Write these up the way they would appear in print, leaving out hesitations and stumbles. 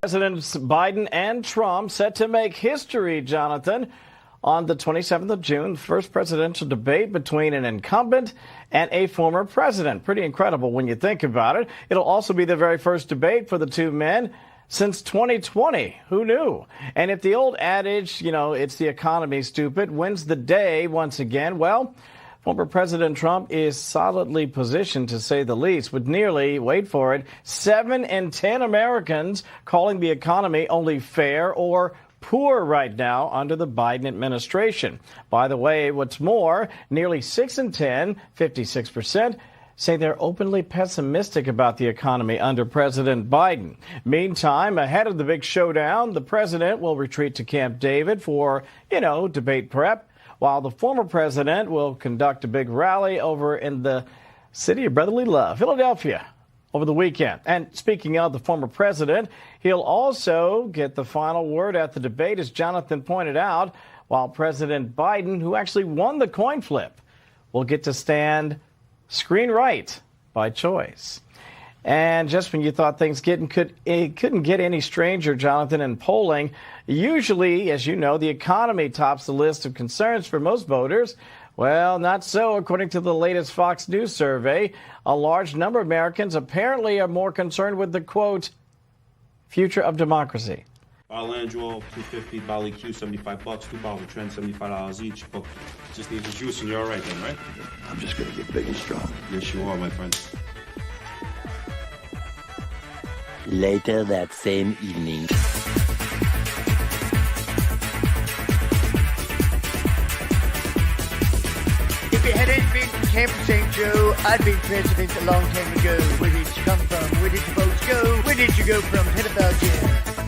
Presidents Biden and Trump set to make history, Jonathan, on the 27th of June, first presidential debate between an incumbent and a former president. Pretty incredible when you think about it. It'll also be the very first debate for the two men since 2020. Who knew? And if the old adage, it's the economy, stupid, wins the day once again, well, former President Trump is solidly positioned, to say the least, with nearly, wait for it, 7 in 10 Americans calling the economy only fair or poor right now under the Biden administration. By the way, what's more, nearly 6 in 10, 56%, say they're openly pessimistic about the economy under President Biden. Meantime, ahead of the big showdown, the president will retreat to Camp David for, debate prep, while the former president will conduct a big rally over in the city of brotherly love, Philadelphia, over the weekend. And speaking of the former president, he'll also get the final word at the debate, as Jonathan pointed out, while President Biden, who actually won the coin flip, will get to stand screen right by choice. And just when you thought things couldn't get any stranger, Jonathan, in polling, usually, as you know, the economy tops the list of concerns for most voters. Well, not so, according to the latest Fox News survey. A large number of Americans apparently are more concerned with the, quote, future of democracy. Bottle Angelo, $2.50, Bali Q, $75, 2 bottles of Trend, $75 each. But just need the juice and you're all right then, right? I'm just gonna get big and strong. Yes, you are, my friend. Later that same evening. If it hadn't been for Camp St. Joe, I'd been president a long time ago. Where did you come from? Where did your votes go? Where did you go from? Pedophile.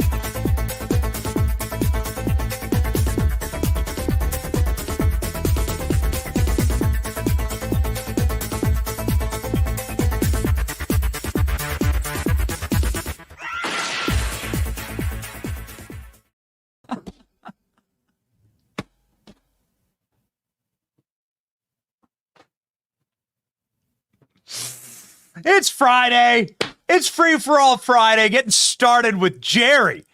It's Friday. It's Free for All Friday, getting started with Jerry.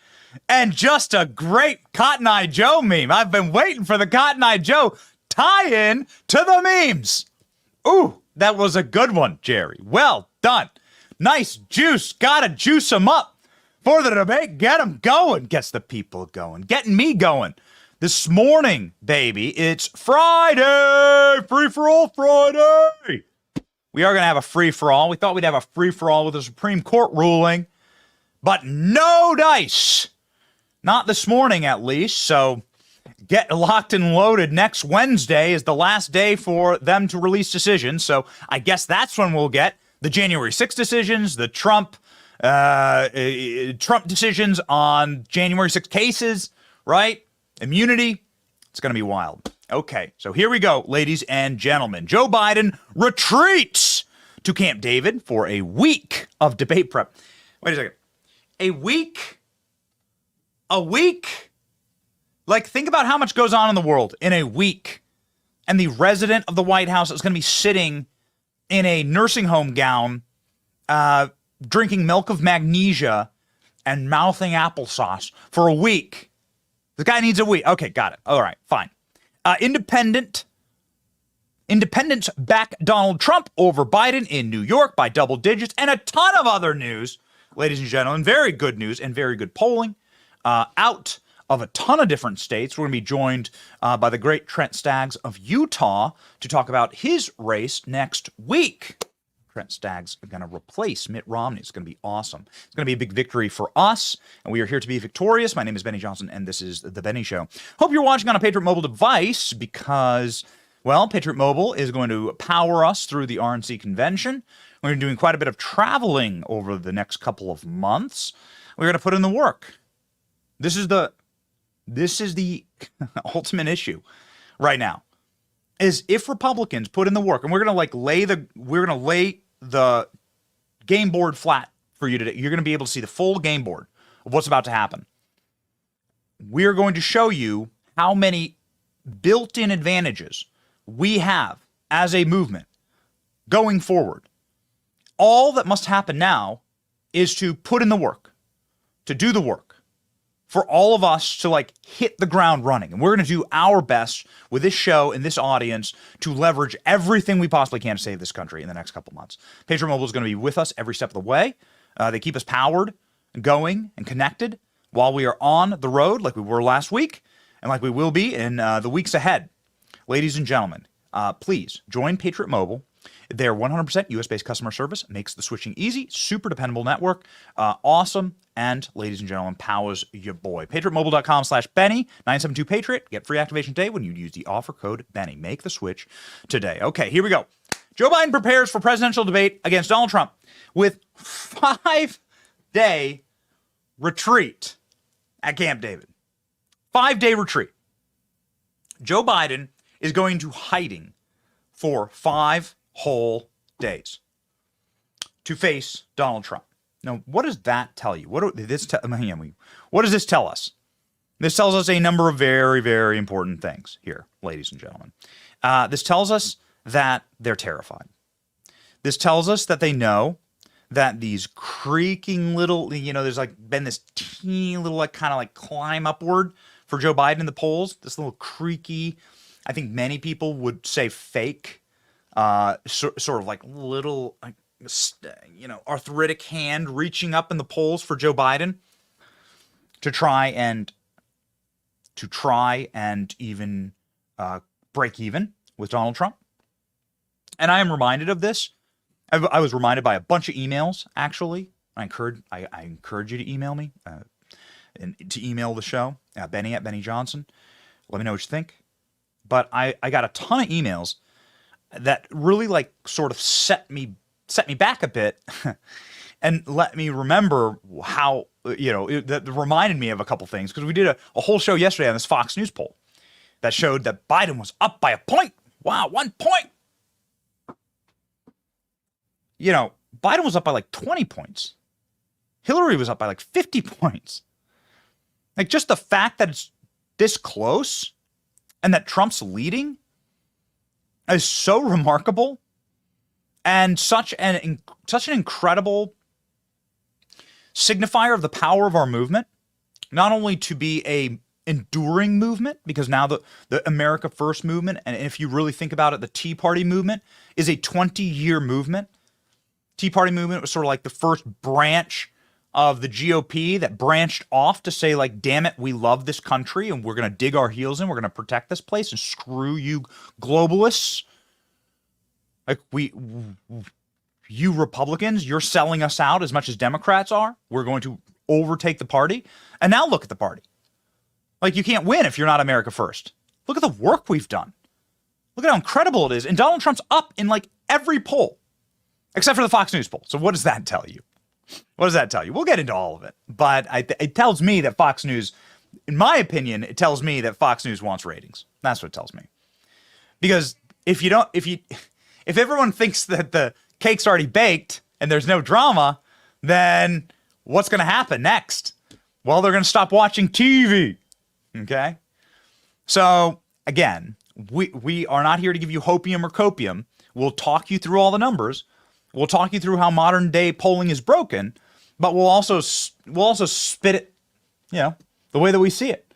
And just a great Cotton Eye Joe meme. I've been waiting for the Cotton Eye Joe tie-in to the memes. Ooh, that was a good one, Jerry. Well done. Nice juice. Gotta juice them up for the debate. Get them going. Gets the people going. Getting me going. This morning, baby, it's Friday. Free for All Friday. We are going to have a free-for-all. We thought we'd have a free-for-all with a Supreme Court ruling, but no dice. Not this morning, at least. So get locked and loaded. Next Wednesday is the last day for them to release decisions. So I guess that's when we'll get the January 6th decisions, the Trump decisions on January 6th cases, right? Immunity. It's going to be wild. Okay, so here we go, ladies and gentlemen. Joe Biden retreats to Camp David for a week of debate prep. Wait a second. A week? A week? Like, think about how much goes on in the world in a week. And the resident of the White House is going to be sitting in a nursing home gown, drinking milk of magnesia and mouthing applesauce for a week. The guy needs a week. Okay, got it. All right, fine. Independents back Donald Trump over Biden in New York by double digits, and a ton of other news, ladies and gentlemen. Very good news and very good polling out of a ton of different states. We're going to be joined by the great Trent Staggs of Utah to talk about his race next week. Trent Staggs are going to replace Mitt Romney. It's going to be awesome. It's going to be a big victory for us, and we are here to be victorious. My name is Benny Johnson, and this is The Benny Show. Hope you're watching on a Patriot Mobile device because, well, Patriot Mobile is going to power us through the RNC convention. We're doing quite a bit of traveling over the next couple of months. We're going to put in the work. This is the ultimate issue right now, is if Republicans put in the work, and we're going to lay the game board flat for you today. You're going to be able to see the full game board of what's about to happen. We're going to show you how many built-in advantages we have as a movement going forward. All that must happen now is to put in the work, to do the work, for all of us to like hit the ground running. And we're going to do our best with this show and this audience to leverage everything we possibly can to save this country in the next couple months. Patriot Mobile is going to be with us every step of the way. They keep us powered, going, and connected while we are on the road like we were last week and like we will be in the weeks ahead. Ladies and gentlemen, please join Patriot Mobile. Their 100% US-based customer service makes the switching easy, super dependable network, awesome, and ladies and gentlemen, powers your boy. PatriotMobile.com/Benny, 972-PATRIOT. Get free activation today when you use the offer code Benny. Make the switch today. Okay, here we go. Joe Biden prepares for presidential debate against Donald Trump with 5-day retreat at Camp David. 5-day retreat. Joe Biden is going to hiding for 5 whole days to face Donald Trump. Now, what does that tell you? What does this tell us? This tells us a number of very, very important things here, ladies and gentlemen. This tells us that they're terrified. This tells us that they know that these creaking little, there's like been this teeny little like kind of like climb upward for Joe Biden in the polls. This little creaky, I think many people would say fake, sort of like little, like, arthritic hand reaching up in the polls for Joe Biden to try and even break even with Donald Trump. And I am reminded of this. I was reminded by a bunch of emails, actually. I encourage you to email me, and to email the show, Benny@BennyJohnson. Let me know what you think. But I got a ton of emails that really like sort of set me back a bit and let me remember how, that reminded me of a couple things, because we did a whole show yesterday on this Fox News poll that showed that Biden was up by a point. Wow, 1 point. Biden was up by like 20 points. Hillary was up by like 50 points. Like, just the fact that it's this close and that Trump's leading is so remarkable and such an incredible signifier of the power of our movement, not only to be a enduring movement, because now the America First movement, and if you really think about it, the Tea Party movement is a 20-year movement. Tea Party movement was sort of like the first branch of the GOP that branched off to say, like, damn it, we love this country and we're going to dig our heels in. We're going to protect this place and screw you globalists. Like, you Republicans, you're selling us out as much as Democrats are. We're going to overtake the party. And now look at the party. Like, you can't win if you're not America First. Look at the work we've done. Look at how incredible it is. And Donald Trump's up in like every poll, except for the Fox News poll. So what does that tell you? What does that tell you? We'll get into all of it. But it tells me that Fox News, in my opinion, it tells me that Fox News wants ratings. That's what it tells me. Because if everyone thinks that the cake's already baked and there's no drama, then what's going to happen next? Well, they're going to stop watching TV. Okay? So, again, we are not here to give you hopium or copium. We'll talk you through all the numbers. We'll talk you through how modern day polling is broken, but we'll also spit it, the way that we see it.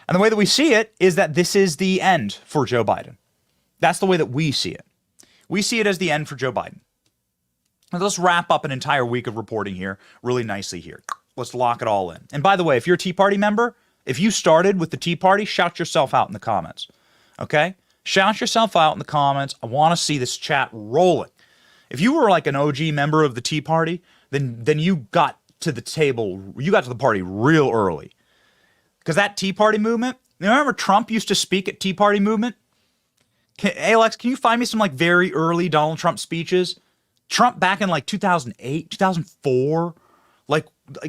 And the way that we see it is that this is the end for Joe Biden. That's the way that we see it. We see it as the end for Joe Biden. Now, let's wrap up an entire week of reporting here really nicely here. Let's lock it all in. And by the way, if you're a Tea Party member, if you started with the Tea Party, shout yourself out in the comments. Okay? Shout yourself out in the comments. I want to see this chat rolling. If you were like an OG member of the Tea Party, then you got to the table, you got to the party real early. Because that Tea Party movement, remember Trump used to speak at Tea Party movement? Hey, Alex, can you find me some like very early Donald Trump speeches? Trump back in like 2008, 2004, like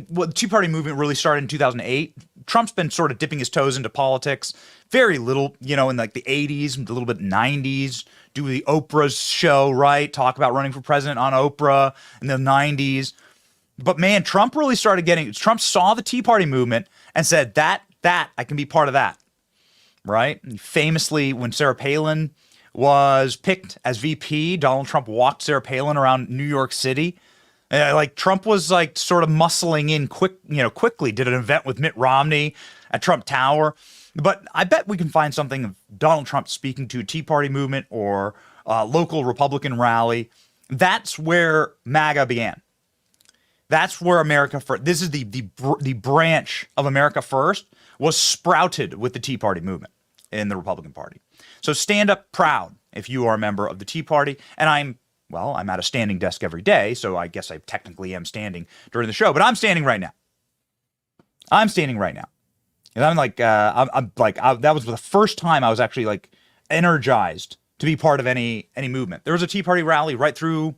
what the Tea Party movement really started in 2008. Trump's been sort of dipping his toes into politics, very little, in like the 80s, a little bit 90s, do the Oprah's show, right? Talk about running for president on Oprah in the 90s. But man, Trump really started Trump saw the Tea Party movement and said, that, I can be part of that, right? And famously, when Sarah Palin was picked as VP, Donald Trump walked Sarah Palin around New York City Like Trump was like sort of muscling in quickly, did an event with Mitt Romney at Trump Tower. But I bet we can find something of Donald Trump speaking to a Tea Party movement or a local Republican rally. That's where MAGA began. That's where America First, this is the branch of America First, was sprouted with the Tea Party movement in the Republican Party. So stand up proud if you are a member of the Tea Party. And I'm at a standing desk every day, so I guess I technically am standing during the show, but I'm standing right now. I'm standing right now. And I'm like, that was the first time I was actually like energized to be part of any movement. There was a Tea Party rally right through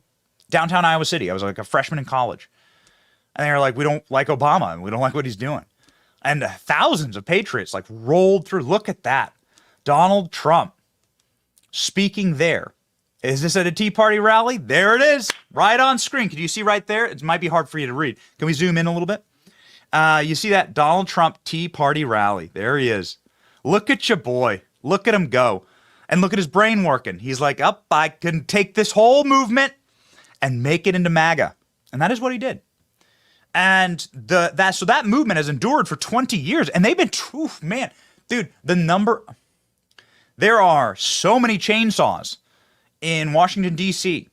downtown Iowa City. I was like a freshman in college. And they were like, we don't like Obama and we don't like what he's doing. And thousands of patriots like rolled through. Look at that. Donald Trump speaking there. Is this at a Tea Party rally? There it is, right on screen. Can you see right there? It might be hard for you to read. Can we zoom in a little bit? You see that Donald Trump Tea Party rally. There he is. Look at your boy. Look at him go. And look at his brain working. He's like, I can take this whole movement and make it into MAGA. And that is what he did. And so that movement has endured for 20 years. And they've been, man, dude, there are so many chainsaws in Washington, D.C.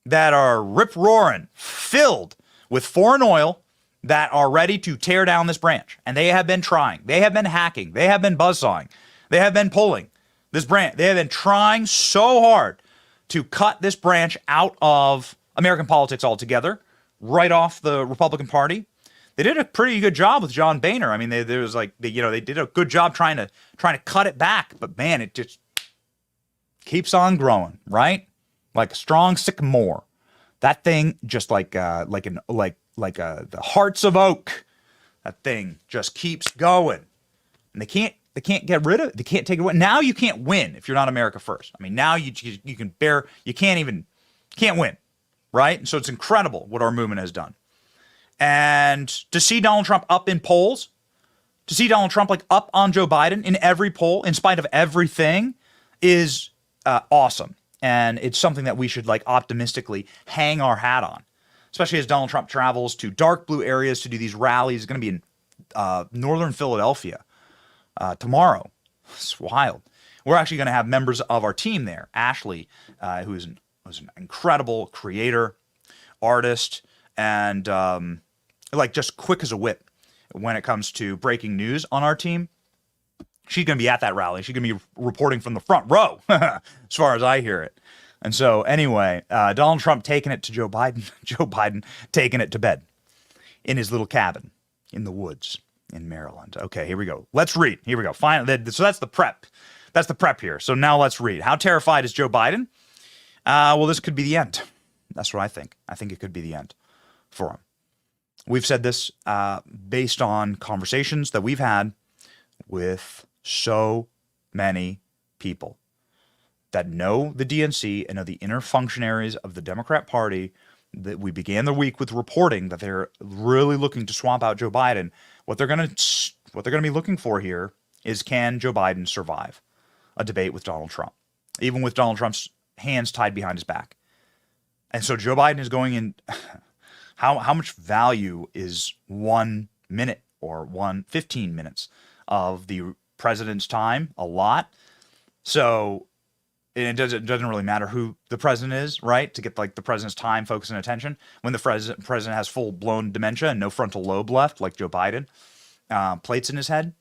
that are rip-roaring, filled with foreign oil that are ready to tear down this branch. And they have been trying. They have been hacking. They have been buzzsawing. They have been pulling this branch. They have been trying so hard to cut this branch out of American politics altogether, right off the Republican Party. They did a pretty good job with John Boehner. I mean, they did a good job trying to cut it back. But man, it just keeps on growing, right? Like a strong sycamore. That thing just like the hearts of oak. That thing just keeps going, and they can't get rid of it. They can't take it away. Now you can't win if you're not America First. I mean, now you can't win, right? And so it's incredible what our movement has done. And to see Donald Trump up in polls, to see Donald Trump like up on Joe Biden in every poll, in spite of everything, is awesome. And it's something that we should like optimistically hang our hat on, especially as Donald Trump travels to dark blue areas to do these rallies. He's going to be in northern Philadelphia tomorrow. It's wild. We're actually going to have members of our team there. Ashley, who's an incredible creator, artist, and like just quick as a whip when it comes to breaking news on our team. She's going to be at that rally. She's going to be reporting from the front row, as far as I hear it. And so anyway, Donald Trump taking it to Joe Biden, Joe Biden taking it to bed in his little cabin in the woods in Maryland. Okay, here we go. Let's read. Here we go. Finally, so that's the prep. That's the prep here. So now let's read. How terrified is Joe Biden? Well, this could be the end. That's what I think. I think it could be the end for him. We've said this based on conversations that we've had with so many people that know the DNC and know the inner functionaries of the Democrat Party. That we began the week with reporting that they're really looking to swamp out Joe Biden. What they're going to be looking for here is, can Joe Biden survive a debate with Donald Trump, even with Donald Trump's hands tied behind his back? And so Joe Biden is going in. How much value is 1 minute or 15 minutes of the president's time? A lot. So it doesn't really matter who the president is, right? To get like the president's time, focus, and attention. When the president has full blown dementia and no frontal lobe left, like Joe Biden, plates in his head.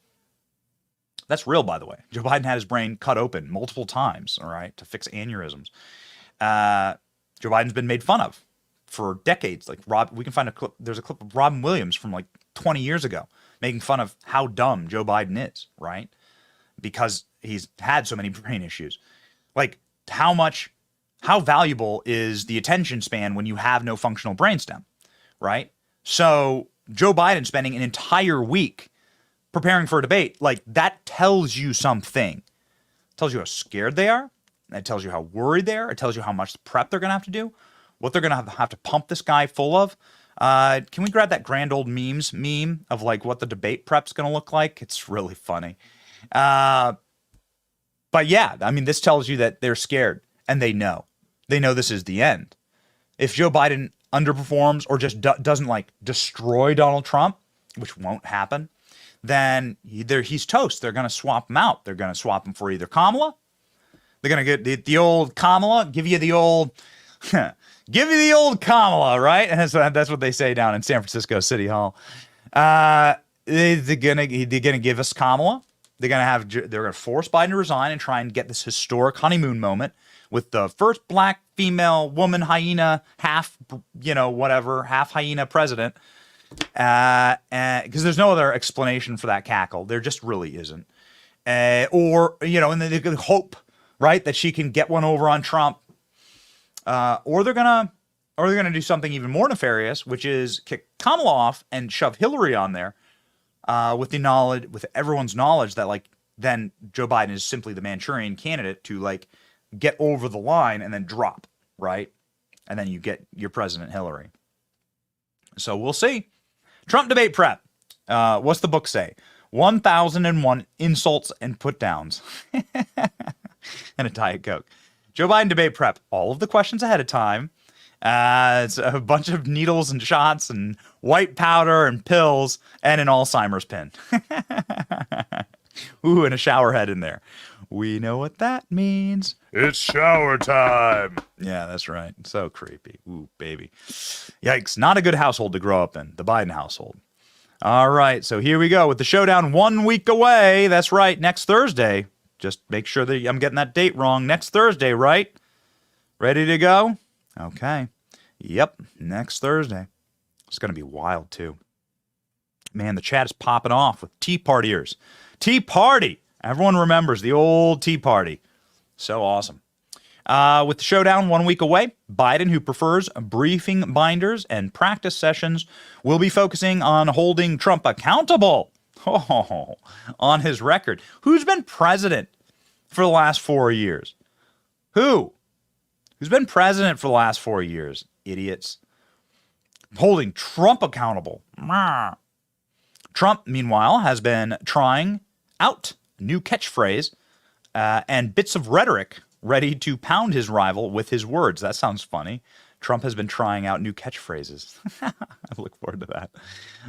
That's real, by the way. Joe Biden had his brain cut open multiple times, all right, to fix aneurysms. Joe Biden's been made fun of for decades. Like we can find a clip. There's a clip of Robin Williams from like 20 years ago making fun of how dumb Joe Biden is, right? Because he's had so many brain issues. Like how valuable is the attention span when you have no functional brainstem, right? So Joe Biden spending an entire week preparing for a debate, like that tells you something. It tells you how scared they are. It tells you how worried they are. It tells you how much prep they're going to have to do, what they're going to have to pump this guy full of. Can we grab that grand old meme of like what the debate prep's going to look like? It's really funny. But yeah, I mean, this tells you that they're scared and they know this is the end. If Joe Biden underperforms or just doesn't like destroy Donald Trump, which won't happen, then he's toast. They're going to swap him out. They're going to swap him for either Kamala. They're going to get the old Kamala, give you the old Kamala, right? And that's what they say down in San Francisco City Hall. They're gonna give us Kamala. They're gonna force Biden to resign and try and get this historic honeymoon moment with the first black female woman hyena, half hyena president. Because there's no other explanation for that cackle. There just really isn't. And then they could hope, right, that she can get one over on Trump. Or they're gonna do something even more nefarious, which is kick Kamala off and shove Hillary on there, with everyone's knowledge that like then Joe Biden is simply the Manchurian candidate to like get over the line and then drop, right? And then you get your president Hillary. So we'll see. Trump debate prep. What's the book say? 1,001 insults and put downs. And a Diet Coke. Joe Biden debate prep. All of the questions ahead of time. It's a bunch of needles and shots and white powder and pills and an Alzheimer's pin. Ooh, and a shower head in there. We know what that means. It's shower time. Yeah, that's right. So creepy. Ooh, baby. Yikes. Not a good household to grow up in. The Biden household. All right, so here we go with the showdown 1 week away. That's right, next Thursday. Just make sure that I'm getting that date wrong. Next Thursday, right? Ready to go? Okay. Yep, next Thursday. It's going to be wild, too. Man, the chat is popping off with Tea Partiers. Tea Party! Everyone remembers the old Tea Party. So awesome. With the showdown 1 week away, Biden, who prefers briefing binders and practice sessions, will be focusing on holding Trump accountable on his record. Who's been president for the last 4 years? Who's been president for the last 4 years? Idiots. Holding Trump accountable. Trump, meanwhile, has been trying out new catchphrase and bits of rhetoric ready to pound his rival with his words. That sounds funny. Trump has been trying out new catchphrases. I look forward to that.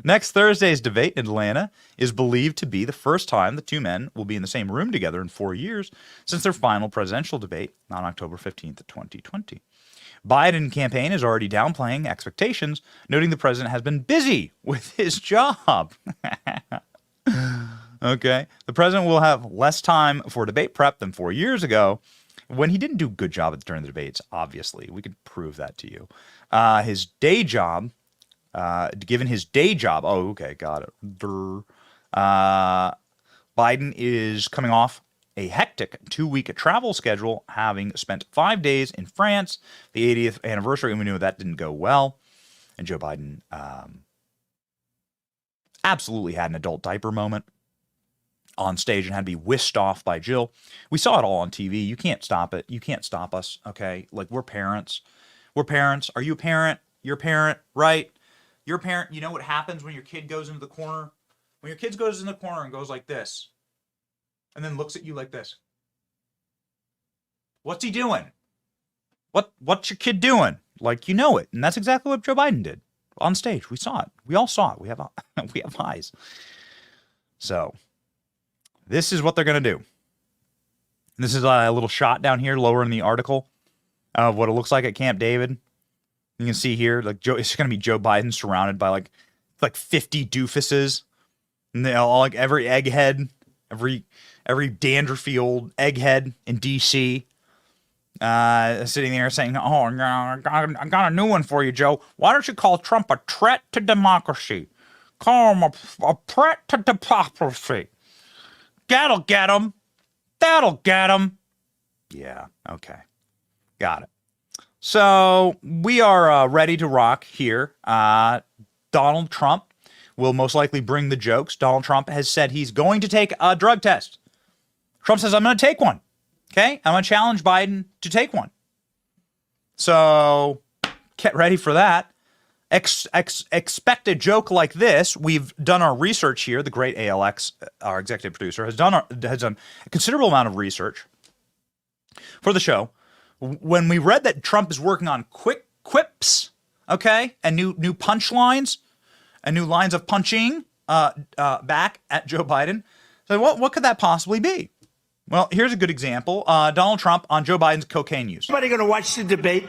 Next Thursday's debate in Atlanta is believed to be the first time the two men will be in the same room together in 4 years since their final presidential debate on October 15th of 2020. Biden campaign is already downplaying expectations, noting the president has been busy with his job. Okay. The president will have less time for debate prep than 4 years ago, when he didn't do a good job during the debates, obviously. We could prove that to you. His day job, given his day job, oh, okay, got it. Biden is coming off a hectic 2-week travel schedule, having spent 5 days in France, the 80th anniversary, and we knew that didn't go well. And Joe Biden absolutely had an adult diaper moment on stage and had to be whisked off by Jill. We saw it all on TV. You can't stop it. You can't stop us, okay? Like, we're parents. We're parents. Are you a parent? You're a parent, right? You're a parent. You know what happens when your kid goes into the corner? When your kid goes in the corner and goes like this, and then looks at you like this. What's he doing? What's your kid doing? Like, you know it. And that's exactly what Joe Biden did on stage. We saw it. We all saw it. We have eyes. So this is what they're going to do. This is a little shot down here lower in the article of what it looks like at Camp David. You can see here, like, it's going to be Joe Biden surrounded by like 50 doofuses. And they all, like, every egghead, every dandruffy old egghead in D.C. Sitting there saying, "Oh, I got a new one for you, Joe. Why don't you call Trump a threat to democracy? Call him a threat to democracy. That'll get him. That'll get him." Yeah, okay. Got it. So we are ready to rock here. Donald Trump will most likely bring the jokes. Donald Trump has said he's going to take a drug test. Trump says, "I'm going to take one." Okay? I'm going to challenge Biden to take one. So get ready for that. Expect a joke like this. We've done our research here. The great ALX, our executive producer, has done a considerable amount of research for the show. When we read that Trump is working on quick quips okay, and new punchlines and new lines of punching back at Joe Biden. So what could that possibly be? Well, here's a good example. Donald Trump on Joe Biden's cocaine use. Somebody going to watch the debate?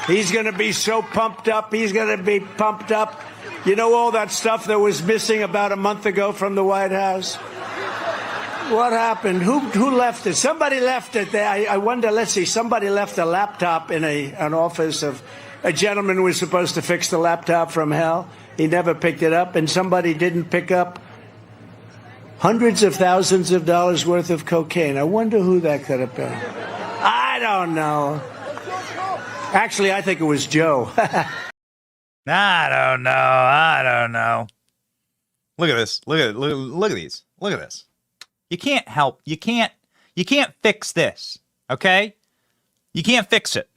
He's going to be so pumped up. He's going to be pumped up. You know all that stuff that was missing about a month ago from the White House? What happened? Who left it? Somebody left it there. I wonder, let's see, somebody left a laptop in an office of a gentleman who was supposed to fix the laptop from hell. He never picked it up, and somebody didn't pick up hundreds of thousands of dollars worth of cocaine. I wonder who that could have been. I don't know. Actually, I think it was Joe. I don't know. Look at this. Look at these. Look at this. You can't help. You can't fix this. Okay? You can't fix it.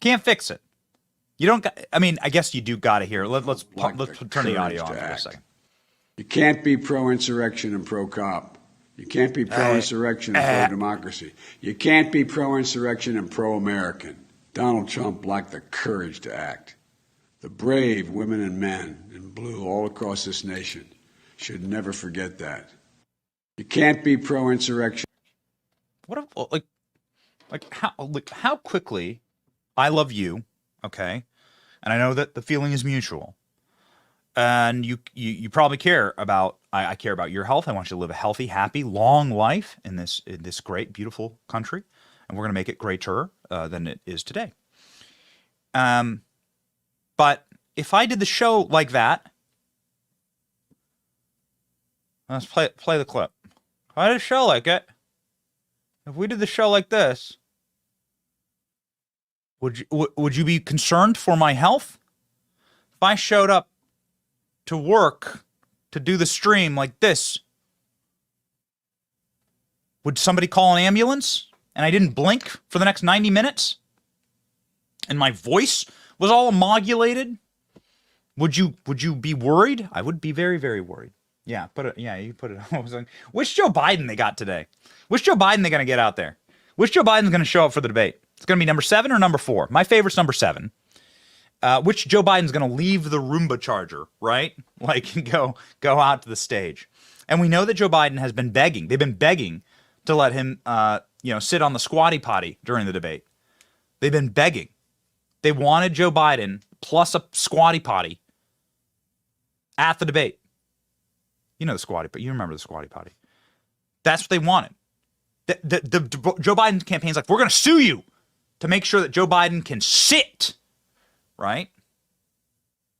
Can't fix it. You don't. I mean, I guess you do got to hear. Let's turn the audio on for a second. You can't be pro-insurrection and pro-cop. You can't be pro-insurrection and pro-democracy. You can't be pro-insurrection and pro-American. Donald Trump lacked the courage to act. The brave women and men in blue all across this nation should never forget that. You can't be pro-insurrection. How quickly I love you, okay? And I know that the feeling is mutual. And you probably care about I care about your health. I want you to live a healthy, happy, long life in this great, beautiful country. And we're going to make it greater than it is today. But if I did the show like that, let's play the clip. If I did a show like it, if we did the show like this, would you be concerned for my health? If I showed up to work to do the stream like this, would somebody call an ambulance and I didn't blink for the next 90 minutes? And my voice was all modulated? Would you be worried? I would be very, very worried. Yeah, you put it. I was like, which Joe Biden they got today? Which Joe Biden they going to get out there? Which Joe Biden's going to show up for the debate? It's going to be number 7 or number 4. My favorite's number 7. Which Joe Biden's going to leave the Roomba charger, right? Like go out to the stage. And we know that Joe Biden has been begging. They've been begging to let him, sit on the squatty potty during the debate. They've been begging. They wanted Joe Biden plus a squatty potty at the debate. You know the squatty potty. You remember the squatty potty. That's what they wanted. The Joe Biden campaign's like, we're going to sue you to make sure that Joe Biden can sit, right?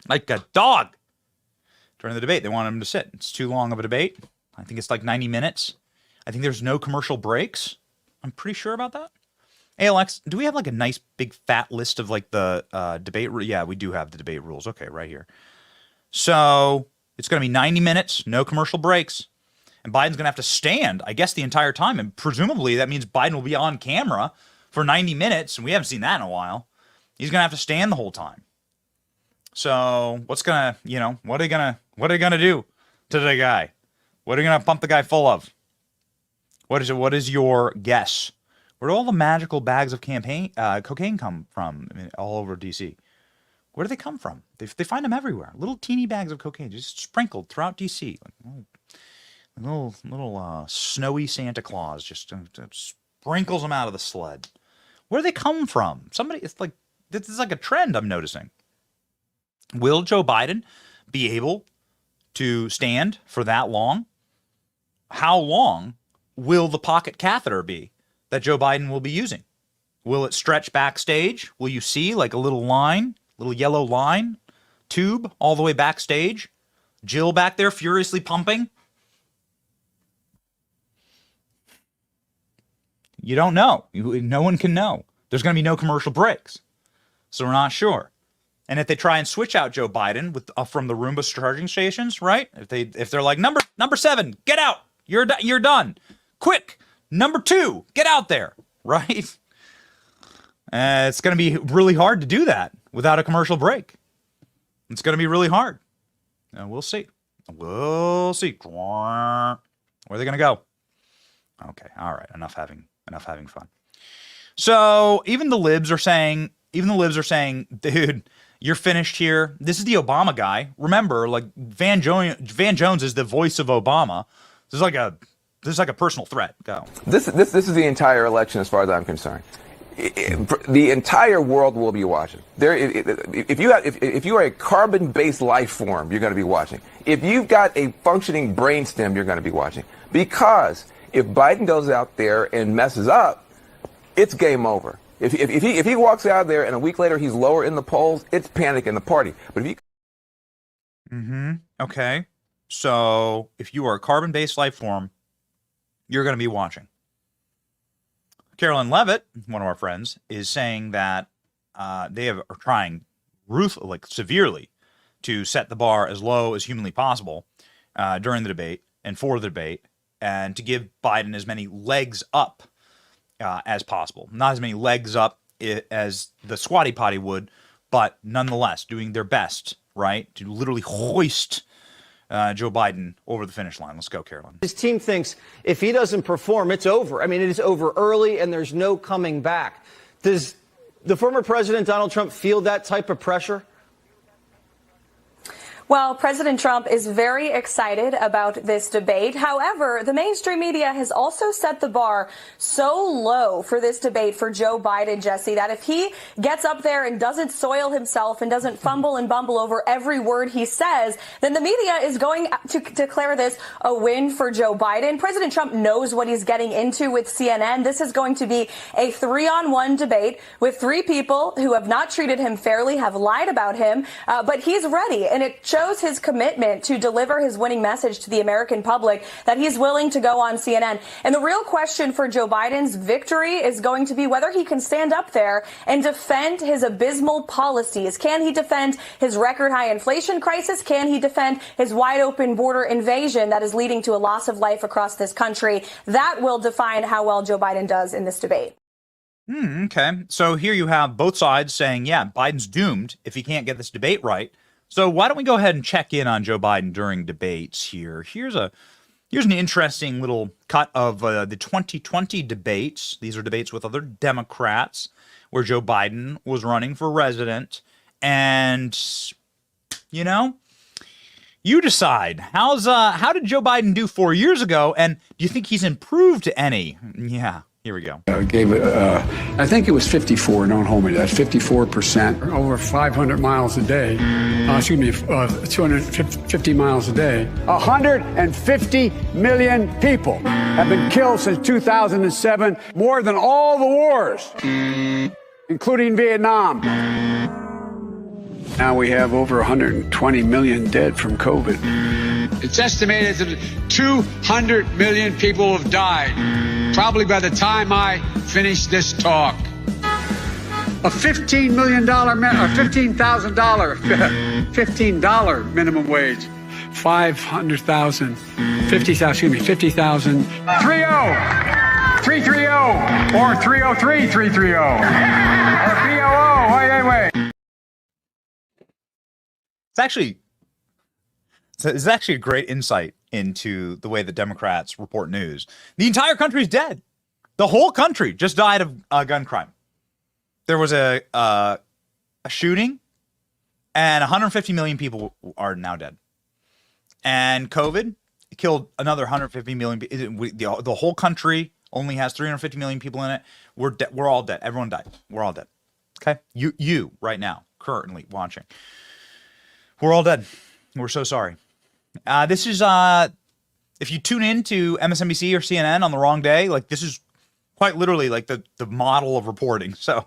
Like a dog during the debate. They wanted him to sit. It's too long of a debate. I think it's like 90 minutes. I think there's no commercial breaks. I'm pretty sure about that. Hey, Alex, do we have like a nice big fat list of like the debate? Yeah, we do have the debate rules. Okay, right here. So it's going to be 90 minutes, no commercial breaks. And Biden's going to have to stand, I guess, the entire time. And presumably that means Biden will be on camera for 90 minutes. And we haven't seen that in a while. He's going to have to stand the whole time. So what are they going to do to the guy? What are they going to pump the guy full of? What is your guess? Where do all the magical bags of cocaine come from all over D.C.? Where do they come from? They find them everywhere. Little teeny bags of cocaine just sprinkled throughout D.C. Like little snowy Santa Claus just sprinkles them out of the sled. Where do they come from? This is like a trend I'm noticing. Will Joe Biden be able to stand for that long? How long will the pocket catheter be that Joe Biden will be using? Will it stretch backstage? Will you see like a little yellow line, tube all the way backstage? Jill back there furiously pumping? You don't know. No one can know. There's going to be no commercial breaks. So we're not sure. And if they try and switch out Joe Biden from the Roomba charging stations, right? If they're like, number 7, get out. You're done. Quick. Number 2, get out there. Right? It's going to be really hard to do that without a commercial break. It's going to be really hard. We'll see. We'll see. Where are they going to go? Okay. All right. Enough having enough having fun. So even the libs are saying, dude, you're finished here. This is the Obama guy. Remember, like Van Jones is the voice of Obama. This is like a personal threat. Go. This is the entire election, as far as I'm concerned. The entire world will be watching. If you are a carbon-based life form, you're going to be watching. If you've got a functioning brainstem, you're going to be watching. Because if Biden goes out there and messes up, it's game over. If he walks out there and a week later he's lower in the polls, it's panic in the party. But if you Okay. So if you are a carbon-based life form, you're going to be watching. Carolyn Levitt, one of our friends, is saying that they are trying severely to set the bar as low as humanly possible during the debate and for the debate, and to give Biden as many legs up as possible. Not as many legs up as the squatty potty would, but nonetheless doing their best, right, to literally hoist Joe Biden over the finish line. Let's go, Carolyn. His team thinks if he doesn't perform, it's over. I mean, it is over early and there's no coming back. Does the former president, Donald Trump, feel that type of pressure? Well, President Trump is very excited about this debate. However, the mainstream media has also set the bar so low for this debate for Joe Biden, Jesse, that if he gets up there and doesn't soil himself and doesn't fumble and bumble over every word he says, then the media is going to declare this a win for Joe Biden. President Trump knows what he's getting into with CNN. This is going to be a 3-on-1 debate with 3 people who have not treated him fairly, have lied about him, but he's ready, and it shows his commitment to deliver his winning message to the American public that he's willing to go on CNN. And the real question for Joe Biden's victory is going to be whether he can stand up there and defend his abysmal policies. Can he defend his record high inflation crisis? Can he defend his wide open border invasion that is leading to a loss of life across this country? That will define how well Joe Biden does in this debate. Okay. So here you have both sides saying, yeah, Biden's doomed if he can't get this debate right. So why don't we go ahead and check in on Joe Biden during debates here? Here's an interesting little cut of the 2020 debates. These are debates with other Democrats where Joe Biden was running for president. And, you know, you decide. How did Joe Biden do 4 years ago? And do you think he's improved any? Yeah. Here we go. Gave it, I think it was 54, don't hold me to that, 54%. Over 500 miles a day, 250 miles a day. 150 million people have been killed since 2007, more than all the wars, including Vietnam. Now we have over 120 million dead from COVID. It's estimated that 200 million people have died, probably by the time I finish this talk. A $15 million, or $15,000 minimum wage. 500,000, 50,000, 50,000. 330, or 303, 330, or BOO, wait. It's actually a great insight into the way the Democrats report news. The entire country is dead. The whole country just died of gun crime. There was a shooting, and 150 million people are now dead. And COVID killed another 150 million. The whole country only has 350 million people in it. We're all dead. Everyone died. We're all dead. Okay? You right now, currently watching. We're all dead. We're so sorry. This is, if you tune in to MSNBC or CNN on the wrong day, like this is quite literally like the model of reporting. So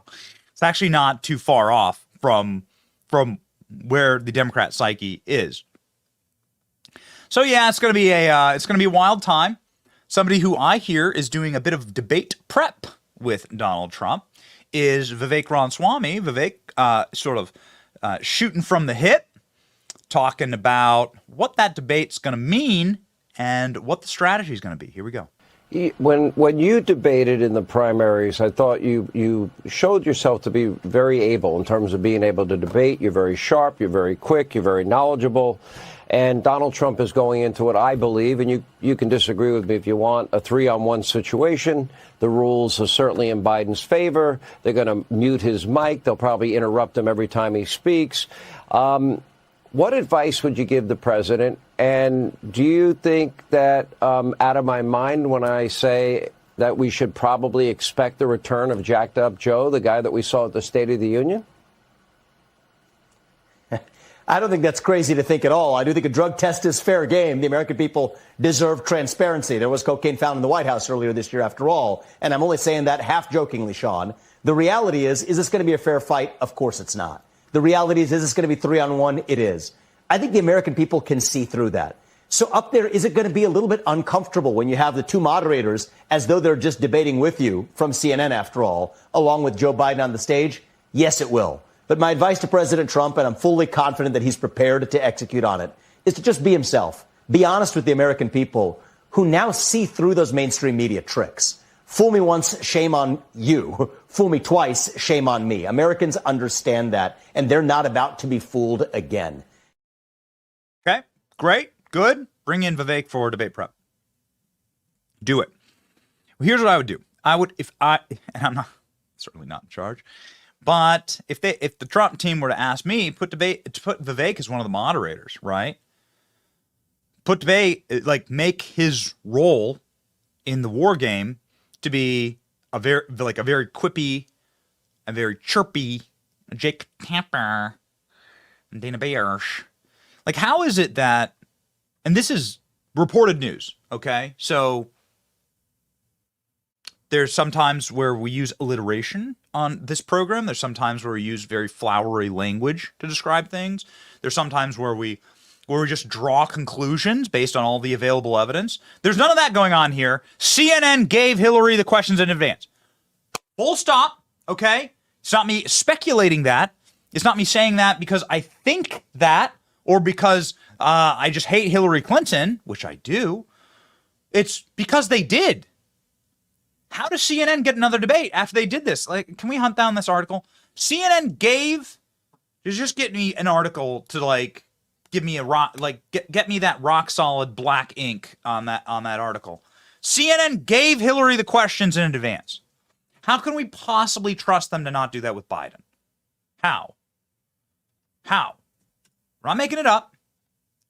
it's actually not too far off from where the Democrat psyche is. So yeah, it's going to be a wild time. Somebody who I hear is doing a bit of debate prep with Donald Trump is Vivek Ramaswamy. Vivek, shooting from the hip, talking about what that debate's going to mean and what the strategy is going to be. Here we go. When you debated in the primaries, I thought you showed yourself to be very able in terms of being able to debate. You're very sharp, you're very quick, you're very knowledgeable. And Donald Trump is going into what I believe, and you can disagree with me if you want, a 3-on-1 situation. The rules are certainly in Biden's favor. They're going to mute his mic. They'll probably interrupt him every time he speaks. What advice would you give the president? And do you think that out of my mind when I say that we should probably expect the return of Jacked Up Joe, the guy that we saw at the State of the Union? I don't think that's crazy to think at all. I do think a drug test is fair game. The American people deserve transparency. There was cocaine found in the White House earlier this year, after all. And I'm only saying that half jokingly, Sean. The reality is this going to be a fair fight? Of course it's not. The reality is this going to be 3-on-1? It is. I think the American people can see through that. So up there, is it going to be a little bit uncomfortable when you have the two moderators as though they're just debating with you from CNN, after all, along with Joe Biden on the stage? Yes, it will. But my advice to President Trump, and I'm fully confident that he's prepared to execute on it, is to just be himself. Be honest with the American people who now see through those mainstream media tricks. Fool me once, shame on you. Fool me twice, shame on me. Americans understand that, and they're not about to be fooled again. Okay, great, good. Bring in Vivek for debate prep. Do it. Well, here's what I would do. And I'm not certainly not in charge, but if the Trump team were to ask me, put Vivek as one of the moderators, right? Put debate, make his role in the war game to be a very quippy, a very chirpy Jake Tapper and Dana Bash. How is it that, and this is reported news, okay? So there's sometimes where we use alliteration on this program. There's sometimes where we use very flowery language to describe things. There's sometimes where we just draw conclusions based on all the available evidence. There's none of that going on here. CNN gave Hillary the questions in advance. Full stop, okay? It's not me speculating that. It's not me saying that because I think that or because I just hate Hillary Clinton, which I do. It's because they did. How does CNN get another debate after they did this? Can we hunt down this article? CNN just get me an article to give me a rock, get me that rock solid black ink on that article. CNN gave Hillary the questions in advance. How can we possibly trust them to not do that with Biden? How? We're not making it up.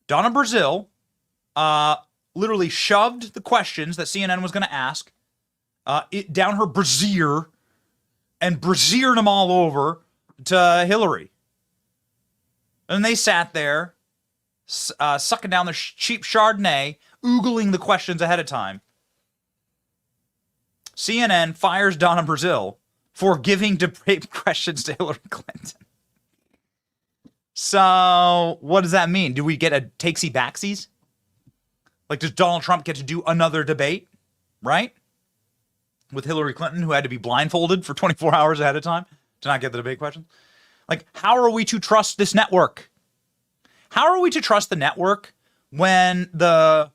Donna Brazile literally shoved the questions that CNN was going to ask down her brassiere and brassiered them all over to Hillary. And they sat there sucking down their cheap Chardonnay, oogling the questions ahead of time. CNN fires Donna Brazile for giving debate questions to Hillary Clinton. So what does that mean? Do we get a takesy-backsies? Does Donald Trump get to do another debate, right? With Hillary Clinton, who had to be blindfolded for 24 hours ahead of time to not get the debate questions? How are we to trust this network? How are we to trust the network when the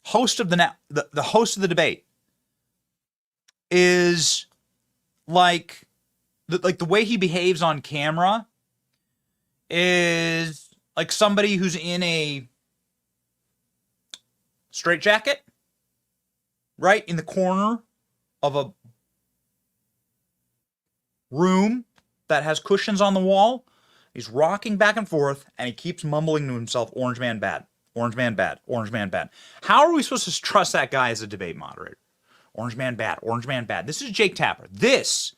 host of the host of the debate is the way he behaves on camera is like somebody who's in a straitjacket, right in the corner of a room that has cushions on the wall. He's rocking back and forth, and he keeps mumbling to himself, "Orange man bad, orange man bad, orange man bad." How are we supposed to trust that guy as a debate moderator? Orange man bad, orange man bad. This is Jake Tapper. This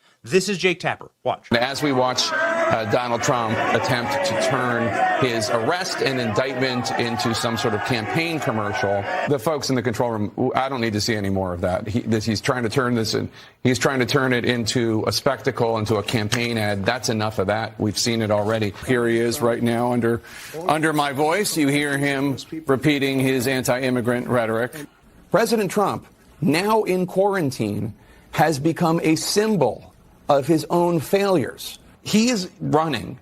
is Jake Tapper. Watch. As we watch Donald Trump attempt to turn his arrest and indictment into some sort of campaign commercial, the folks in the control room, I don't need to see any more of that. He's trying to turn this in. He's trying to turn it into a spectacle, into a campaign ad. That's enough of that. We've seen it already. Here he is right now under my voice. You hear him repeating his anti-immigrant rhetoric. President Trump, now in quarantine, has become a symbol of his own failures. He is running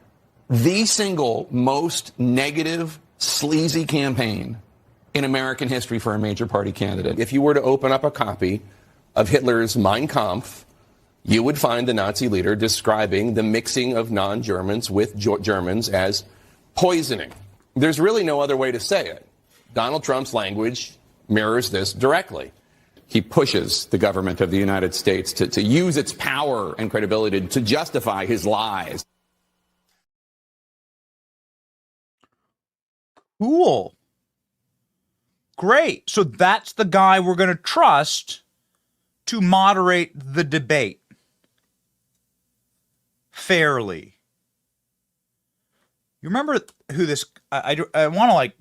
the single most negative, sleazy campaign in American history for a major party candidate. If you were to open up a copy of Hitler's Mein Kampf, you would find the Nazi leader describing the mixing of non-Germans with Germans as poisoning. There's really no other way to say it. Donald Trump's language mirrors this directly. He pushes the government of the United States to use its power and credibility to justify his lies. Cool. Great. So that's the guy we're going to trust to moderate the debate fairly. You remember who this? I want to like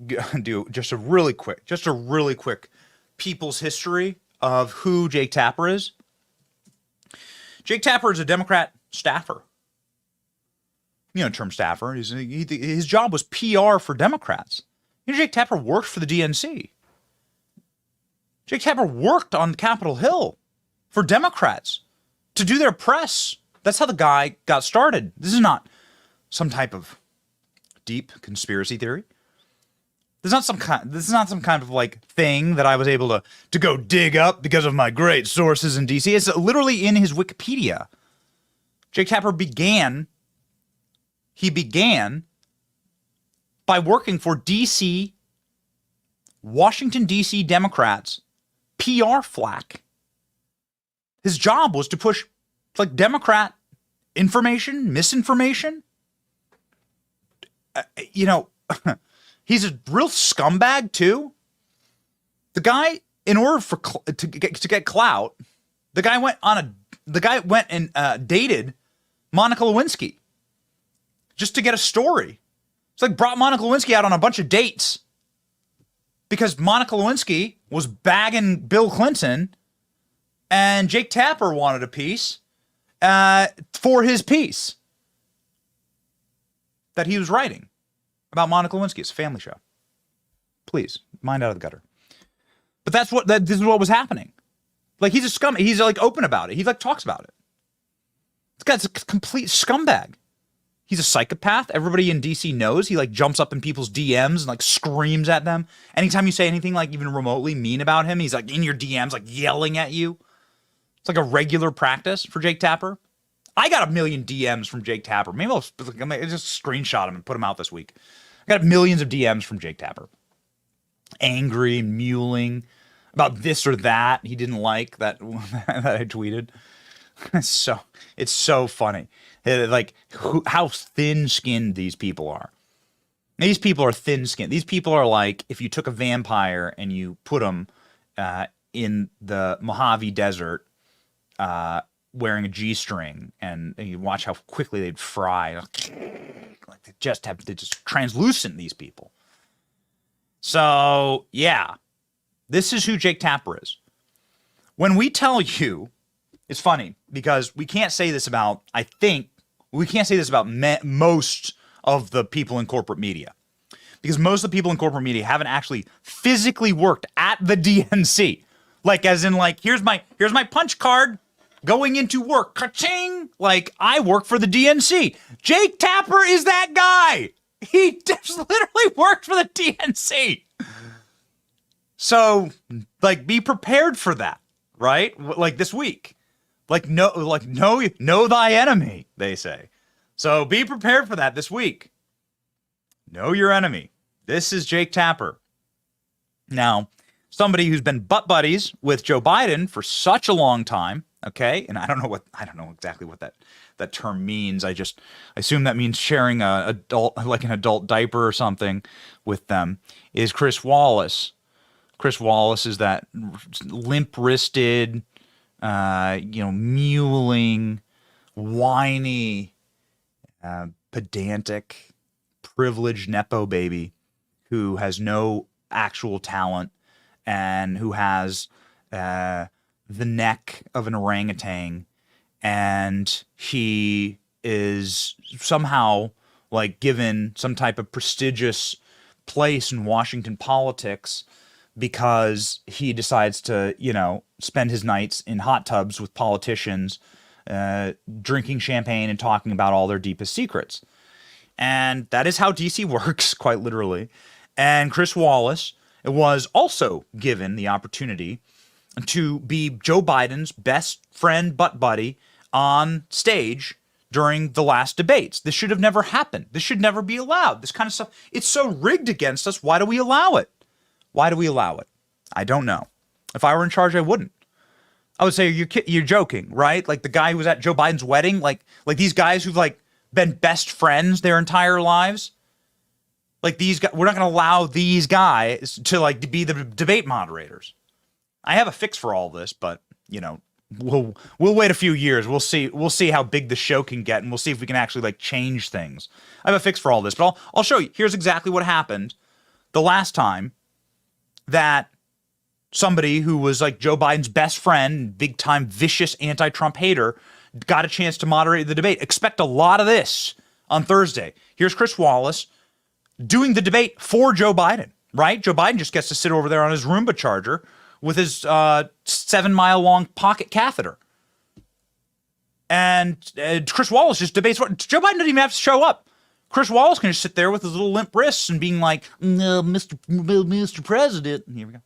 do just a really quick people's history of who Jake Tapper is. Jake Tapper is a Democrat staffer. You know, term staffer. His job was PR for Democrats. You know, Jake Tapper worked for the DNC. Jake Tapper worked on Capitol Hill for Democrats to do their press. That's how the guy got started. This is not some type of deep conspiracy theory. This is not some kind of like thing that I was able to go dig up because of my great sources in DC. It's literally in his Wikipedia. Jake Tapper began by working for Washington, D.C. Democrats PR flack. His job was to push like Democrat information, misinformation. You know, he's a real scumbag too. The guy, in order to get clout, the guy went and dated Monica Lewinsky just to get a story. It's like brought Monica Lewinsky out on a bunch of dates because Monica Lewinsky was bagging Bill Clinton and Jake Tapper wanted a piece for his piece that he was writing about Monica Lewinsky. It's a family show. Please, mind out of the gutter. But this is what was happening. Like he's a scum. He's like open about it. He like talks about it. This guy's a complete scumbag. He's a psychopath. Everybody in DC knows. He like jumps up in people's DMs and like screams at them. Anytime you say anything like even remotely mean about him, he's like in your DMs, like yelling at you. It's like a regular practice for Jake Tapper. I got a million DMs from Jake Tapper. Maybe I'll just screenshot him and put him out this week. I got millions of DMs from Jake Tapper. Angry, mewling about this or that he didn't like that I tweeted. It's so funny. Like how thin-skinned these people are. These people are thin-skinned. These people are like if you took a vampire and you put them in the Mojave Desert wearing a G-string and you watch how quickly they'd fry. Like they just translucent, these people. So, yeah. This is who Jake Tapper is. When we tell you, it's funny because we can't say this about, most of the people in corporate media. Because most of the people in corporate media haven't actually physically worked at the DNC. Like, as in, like, here's my punch card going into work. Ka-ching! Like, I work for the DNC. Jake Tapper is that guy. He just literally worked for the DNC. So, like, be prepared for that, right? Like this week. Know thy enemy, they say. So be prepared for that this week. Know your enemy. This is Jake Tapper. Now, somebody who's been butt buddies with Joe Biden for such a long time, okay? And I don't know exactly what that term means. I assume that means sharing an adult diaper or something with them, is Chris Wallace. Chris Wallace is that limp-wristed, mewling, whiny, pedantic, privileged Nepo baby who has no actual talent and who has the neck of an orangutan, and he is somehow like given some type of prestigious place in Washington politics because he decides to, spend his nights in hot tubs with politicians, drinking champagne and talking about all their deepest secrets. And that is how DC works, quite literally. And Chris Wallace was also given the opportunity to be Joe Biden's best friend, butt buddy on stage during the last debates. This should have never happened. This should never be allowed. This kind of stuff, it's so rigged against us. Why do we allow it? Why do we allow it? I don't know. If I were in charge, I wouldn't. I would say you're joking, right? Like the guy who was at Joe Biden's wedding, like these guys who've like been best friends their entire lives. Like these guys, we're not going to allow these guys to like be the debate moderators. I have a fix for all this, but you know, we'll wait a few years. We'll see how big the show can get, and we'll see if we can actually like change things. I have a fix for all this, but I'll show you. Here's exactly what happened the last time that somebody who was like Joe Biden's best friend, big time vicious anti-Trump hater, got a chance to moderate the debate. Expect a lot of this on Thursday. Here's Chris Wallace doing the debate for Joe Biden, right? Joe Biden just gets to sit over there on his Roomba charger with his 7-mile-long pocket catheter. And Chris Wallace just debates. Joe Biden doesn't even have to show up. Chris Wallace can just sit there with his little limp wrists and being like, no, Mr. President. And here we go.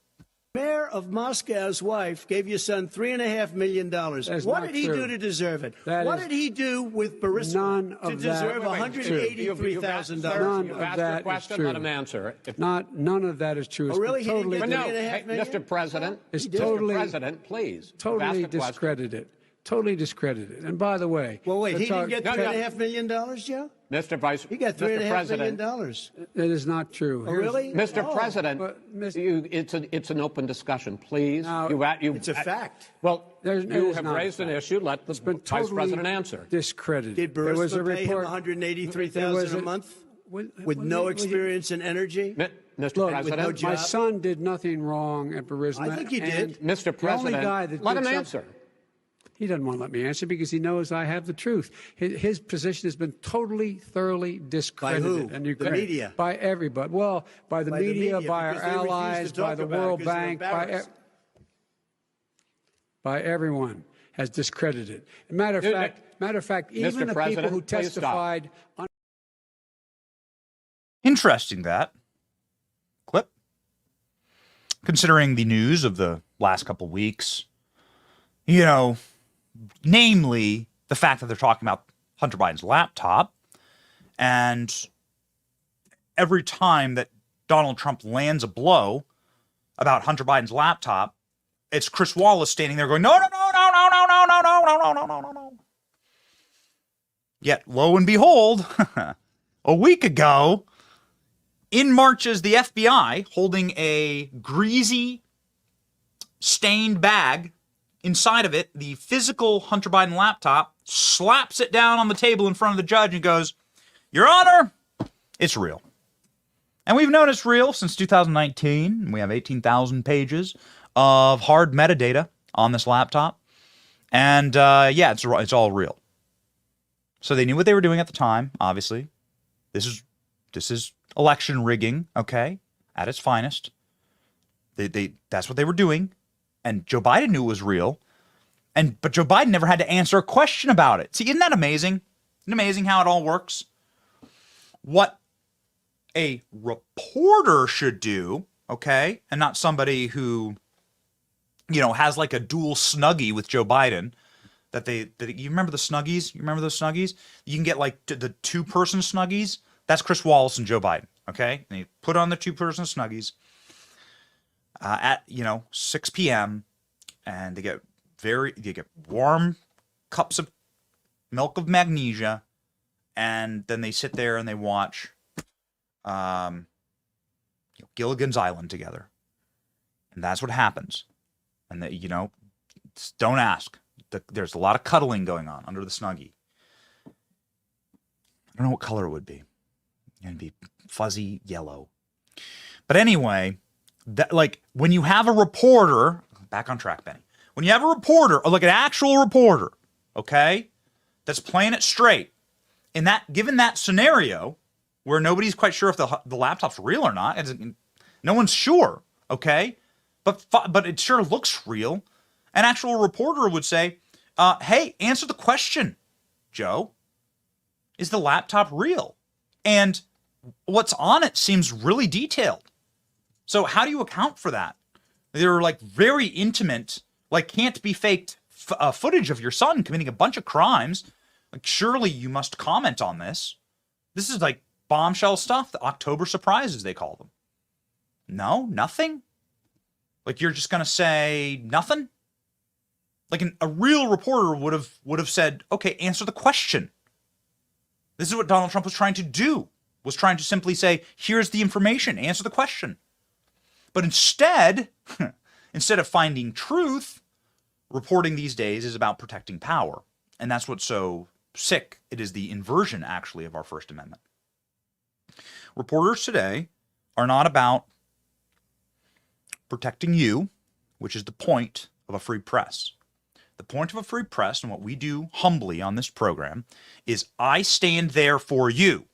Mayor of Moscow's wife gave your son $3.5 million. What did he do to deserve it? What did he do with Burisma to deserve $183,000? None of that is true. Let him answer. None of that is true. Oh, really? Totally, Mr. President, totally, Mr. President, please. Totally discredited. Totally discredited. And by the way, well, wait, he didn't get $3.5 million, Joe? Mr. Vice, he got $3.5 million. That is not true. Oh, really? Mr. President, it's an open discussion, please. Now, it's a fact. Well, you have raised an issue. Let the Vice President answer. Discredited. Did Burisma pay him $183,000 a month with no experience in energy? Mr. President, my son did nothing wrong at Burisma. I think he did. Mr. President, let him answer. He doesn't want to let me answer because he knows I have the truth. His position has been totally, thoroughly discredited. By who? And you the media? By everybody. Well, by the media, by our allies, by the World Bank, by everyone has discredited. Matter of fact, even the people who testified. Interesting that clip. Considering the news of the last couple of weeks, you know, namely the fact that they're talking about Hunter Biden's laptop, and every time that Donald Trump lands a blow about Hunter Biden's laptop, it's Chris Wallace standing there going, no, no, no, no, no, no, no, no, no, no, no, no, no, no, no. Yet, lo and behold, a week ago, in marches the FBI holding a greasy, stained bag. Inside of it, the physical Hunter Biden laptop, slaps it down on the table in front of the judge and goes, Your Honor, it's real. And we've known it's real since 2019. We have 18,000 pages of hard metadata on this laptop. And yeah, it's all real. So they knew what they were doing at the time, obviously. This is election rigging, okay, at its finest. That's what they were doing. And Joe Biden knew it was real, but Joe Biden never had to answer a question about it. See, isn't that amazing? Isn't it amazing how it all works? What a reporter should do, okay, and not somebody who, you know, has like a dual Snuggie with Joe Biden. You remember the Snuggies? You remember those Snuggies? You can get like the two-person Snuggies. That's Chris Wallace and Joe Biden, okay? And you put on the two-person Snuggies. At 6 p.m. and they get warm cups of milk of magnesia, and then they sit there and they watch Gilligan's Island together, and that's what happens. And don't ask. There's a lot of cuddling going on under the Snuggie. I don't know what color it would be. It'd be fuzzy yellow. But anyway. That, like, when you have a reporter, back on track, Benny. When you have a reporter, or like an actual reporter, okay, that's playing it straight, given that scenario where nobody's quite sure if the laptop's real or not, no one's sure, okay, but it sure looks real. An actual reporter would say, "Hey, answer the question, Joe. Is the laptop real? And what's on it seems really detailed." So how do you account for that? They're like very intimate, like can't be faked footage of your son committing a bunch of crimes. Like surely you must comment on this. This is like bombshell stuff, the October surprises they call them. No, nothing. Like you're just gonna say nothing. Like a real reporter would have said, okay, answer the question. This is what Donald Trump was trying to do. Was trying to simply say, here's the information, answer the question. But instead, instead of finding truth, reporting these days is about protecting power. And that's what's so sick. It is the inversion, actually, of our First Amendment. Reporters today are not about protecting you, which is the point of a free press. The point of a free press, and what we do humbly on this program, is I stand there for you.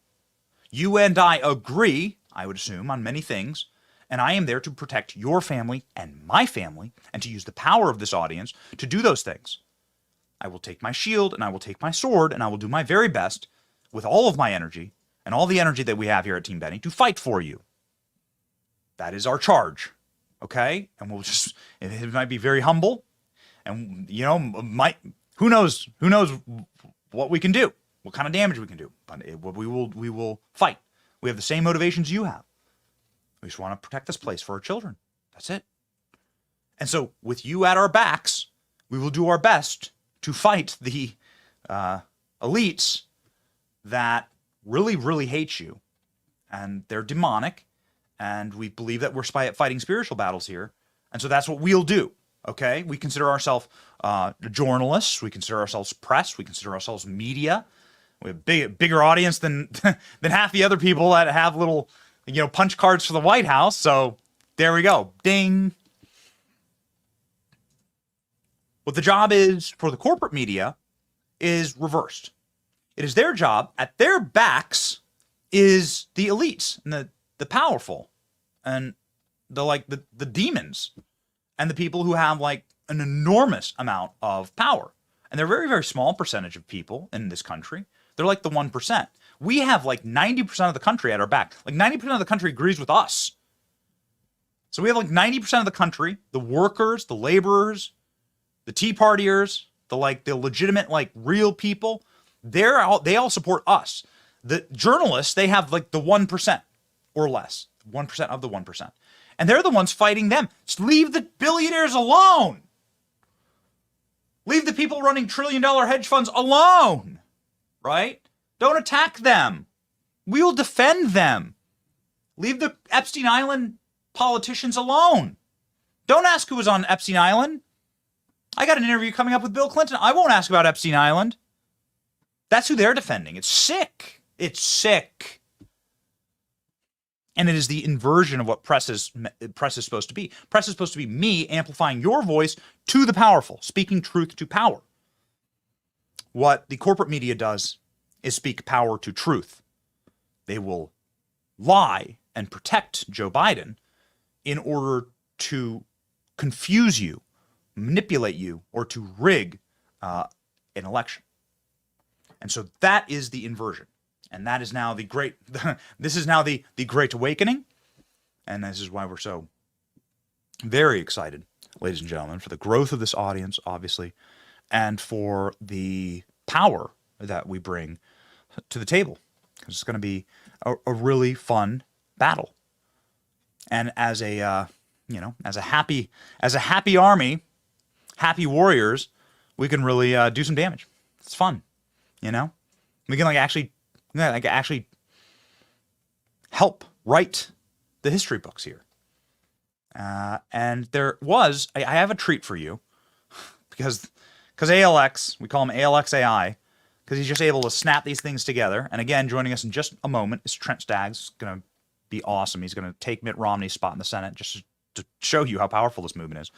You and I agree, I would assume, on many things, and I am there to protect your family and my family, and to use the power of this audience to do those things. I will take my shield, and I will take my sword, and I will do my very best with all of my energy, and all the energy that we have here at Team Benny, to fight for you. That is our charge, okay? And we'll just, it might be very humble, and, you know, who knows what we can do, what kind of damage we can do. But we will fight. We have the same motivations you have. We just want to protect this place for our children. That's it. And so with you at our backs, we will do our best to fight the elites that really, really hate you. And they're demonic. And we believe that we're fighting spiritual battles here. And so that's what we'll do. Okay, we consider ourselves journalists. We consider ourselves press. We consider ourselves media. We have a bigger audience than than half the other people that have little, punch cards for the White House. So there we go. Ding. What the job is for the corporate media is reversed. It is their job. At their backs is the elites and the powerful and the demons. And the people who have like an enormous amount of power. And they're a very, very small percentage of people in this country. They're like the 1%. We have like 90% of the country at our back. Like 90% of the country agrees with us. So we have like 90% of the country, the workers, the laborers, the Tea Partiers, the legitimate, real people. They all support us. The journalists, they have like the 1% or less. 1% of the 1%. And they're the ones fighting them. Just leave the billionaires alone. Leave the people running trillion-dollar hedge funds alone, right? Don't attack them. We will defend them. Leave the Epstein Island politicians alone. Don't ask who was on Epstein Island. I got an interview coming up with Bill Clinton. I won't ask about Epstein Island. That's who they're defending. It's sick. It's sick. And it is the inversion of what press is supposed to be. Press is supposed to be me amplifying your voice to the powerful, speaking truth to power. What the corporate media does is speak power to truth. They will lie and protect Joe Biden in order to confuse you, manipulate you, or to rig an election. And so that is the inversion. And that is now the great awakening. And this is why we're so very excited, ladies and gentlemen, for the growth of this audience, obviously, and for the power that we bring to the table. Because it's going to be a really fun battle. And as a happy army, happy warriors, we can really do some damage. It's fun, We can actually help write the history books here. And there was, I have a treat for you, because ALX, we call him ALX AI, because he's just able to snap these things together. And again, joining us in just a moment is Trent Staggs. Going to be awesome. He's going to take Mitt Romney's spot in the Senate just to show you how powerful this movement is.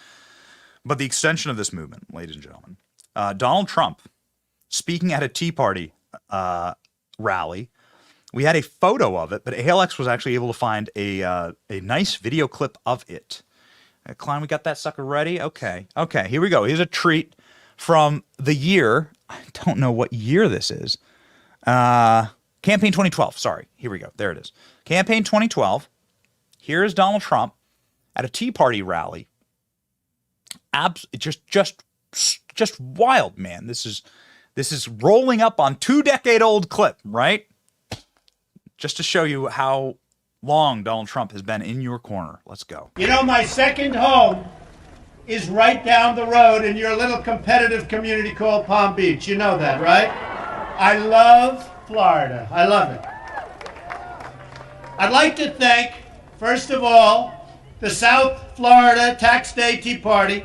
But the extension of this movement, ladies and gentlemen, Donald Trump speaking at a Tea Party rally. We had a photo of it, but ALX was actually able to find a nice video clip of it. Klein, we got that sucker ready? Okay, here we go. Here's a treat from the year. I don't know what year this is. Campaign 2012. Sorry. Here we go. There it is. Campaign 2012. Here is Donald Trump at a Tea Party rally. Just wild, man. This is rolling up on 2-decade-old clip, right? Just to show you how long Donald Trump has been in your corner. Let's go. You know, my second home is right down the road in your little competitive community called Palm Beach. You know that, right? I love Florida. I love it. I'd like to thank, first of all, the South Florida Tax Day Tea Party.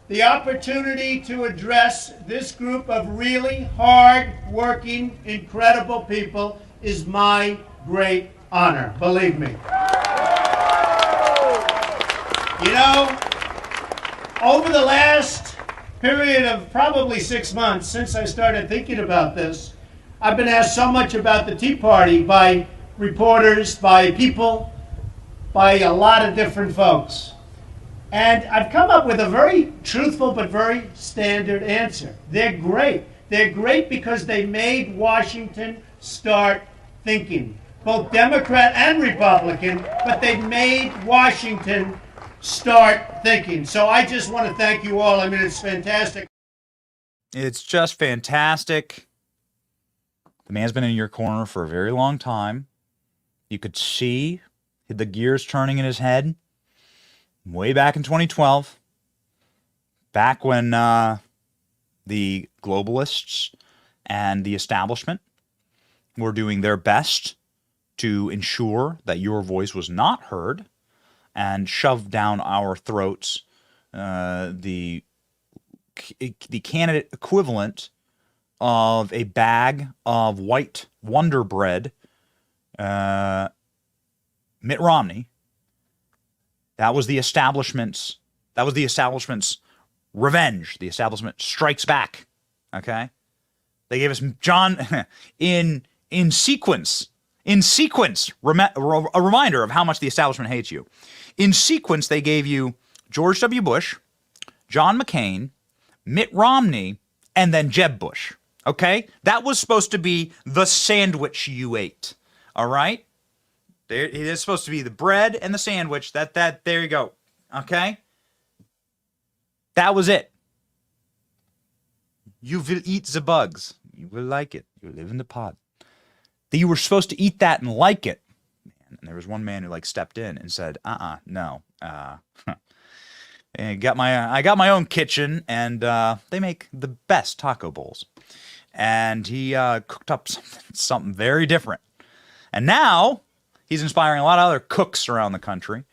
The opportunity to address this group of really hard-working, incredible people is my great honor, believe me. You know, over the last period of probably 6 months since I started thinking about this, I've been asked so much about the Tea Party by reporters, by people, by a lot of different folks. And I've come up with a very truthful but very standard answer. They're great. They're great because they made Washington start thinking. Both Democrat and Republican, but they made Washington start thinking. So I just want to thank you all. I mean, it's fantastic. It's just fantastic. The man's been in your corner for a very long time. You could see the gears turning in his head way back in 2012, back when the globalists and the establishment were doing their best to ensure that your voice was not heard and shoved down our throats the candidate equivalent of a bag of white Wonder Bread, Mitt Romney. That was the establishment's revenge. The establishment strikes back. Okay? They gave us John in sequence, a reminder of how much the establishment hates you. In sequence, they gave you George W. Bush, John McCain, Mitt Romney, and then Jeb Bush. Okay? That was supposed to be the sandwich you ate. All right? It is supposed to be the bread and the sandwich. There you go. Okay? That was it. You will eat the bugs. You will like it. You live in the pod. You were supposed to eat that and like it. Man, and there was one man who stepped in and said, no. I got my own kitchen, and they make the best taco bowls. And he cooked up something very different. And now he's inspiring a lot of other cooks around the country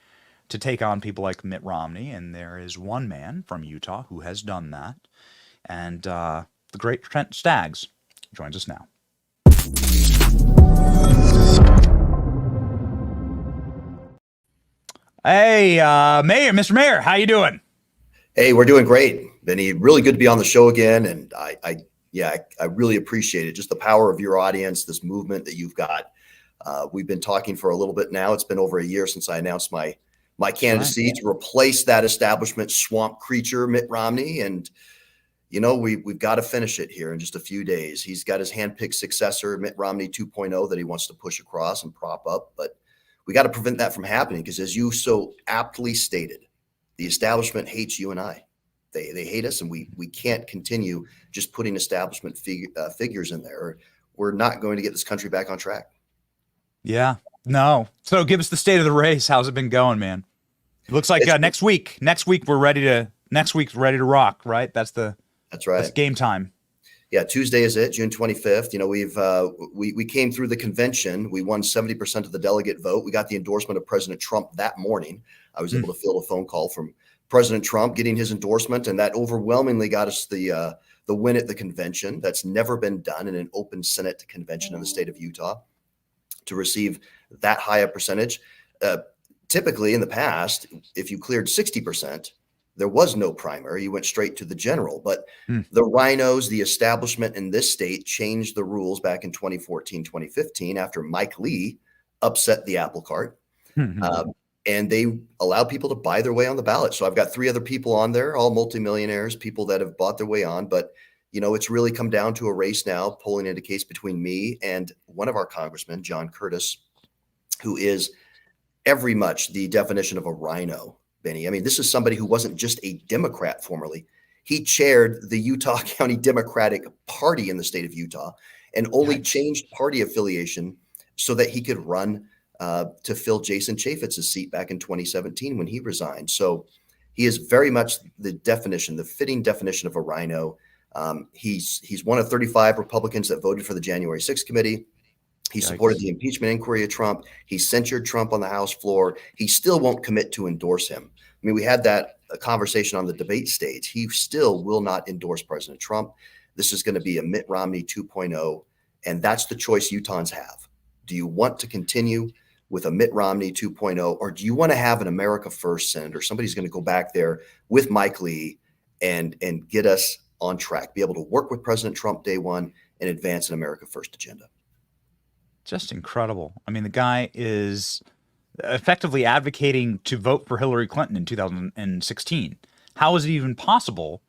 to take on people like Mitt Romney. And there is one man from Utah who has done that. And the great Trent Staggs joins us now. Hey, Mr. Mayor, how you doing? Hey, we're doing great, Benny. Really good to be on the show again. And I really appreciate it. Just the power of your audience, this movement that you've got. We've been talking for a little bit now. It's been over a year since I announced my candidacy to replace that establishment swamp creature, Mitt Romney. And, we've got to finish it here in just a few days. He's got his handpicked successor, Mitt Romney 2.0, that he wants to push across and prop up. But we got to prevent that from happening because, as you so aptly stated, the establishment hates you and I. They hate us, and we can't continue just putting establishment figures in there. We're not going to get this country back on track. Yeah, no. So give us the state of the race. How's it been going, man? It looks like next week we're ready to rock, right? That's right. That's game time. Yeah, Tuesday is it, June 25th. We came through the convention. We won 70% of the delegate vote. We got the endorsement of President Trump that morning. I was able to field a phone call from President Trump getting his endorsement, and that overwhelmingly got us the win at the convention. That's never been done in an open Senate convention in the state of Utah to receive that high a percentage. Typically in the past, if you cleared 60%, there was no primary. You went straight to the general. But the rhinos, the establishment in this state, changed the rules back in 2014, 2015 after Mike Lee upset the apple cart. And they allow people to buy their way on the ballot. So I've got 3 other people on there, all multimillionaires, people that have bought their way on. But, it's really come down to a race now. Polling indicates between me and one of our congressmen, John Curtis, who is every much the definition of a rhino, Benny. I mean, this is somebody who wasn't just a Democrat formerly. He chaired the Utah County Democratic Party in the state of Utah and only changed party affiliation so that he could run to fill Jason Chaffetz's seat back in 2017 when he resigned. So he is very much the definition, the fitting definition of a rhino. He's one of 35 Republicans that voted for the January 6th committee. He supported the impeachment inquiry of Trump. He censured Trump on the House floor. He still won't commit to endorse him. I mean, we had that conversation on the debate stage. He still will not endorse President Trump. This is going to be a Mitt Romney 2.0, and that's the choice Utahns have. Do you want to continue with a Mitt Romney 2.0, or do you want to have an America First senator? Somebody's going to go back there with Mike Lee and get us on track, be able to work with President Trump day one and advance an America First agenda. Just incredible. I mean, the guy is effectively advocating to vote for Hillary Clinton in 2016. How is it even possible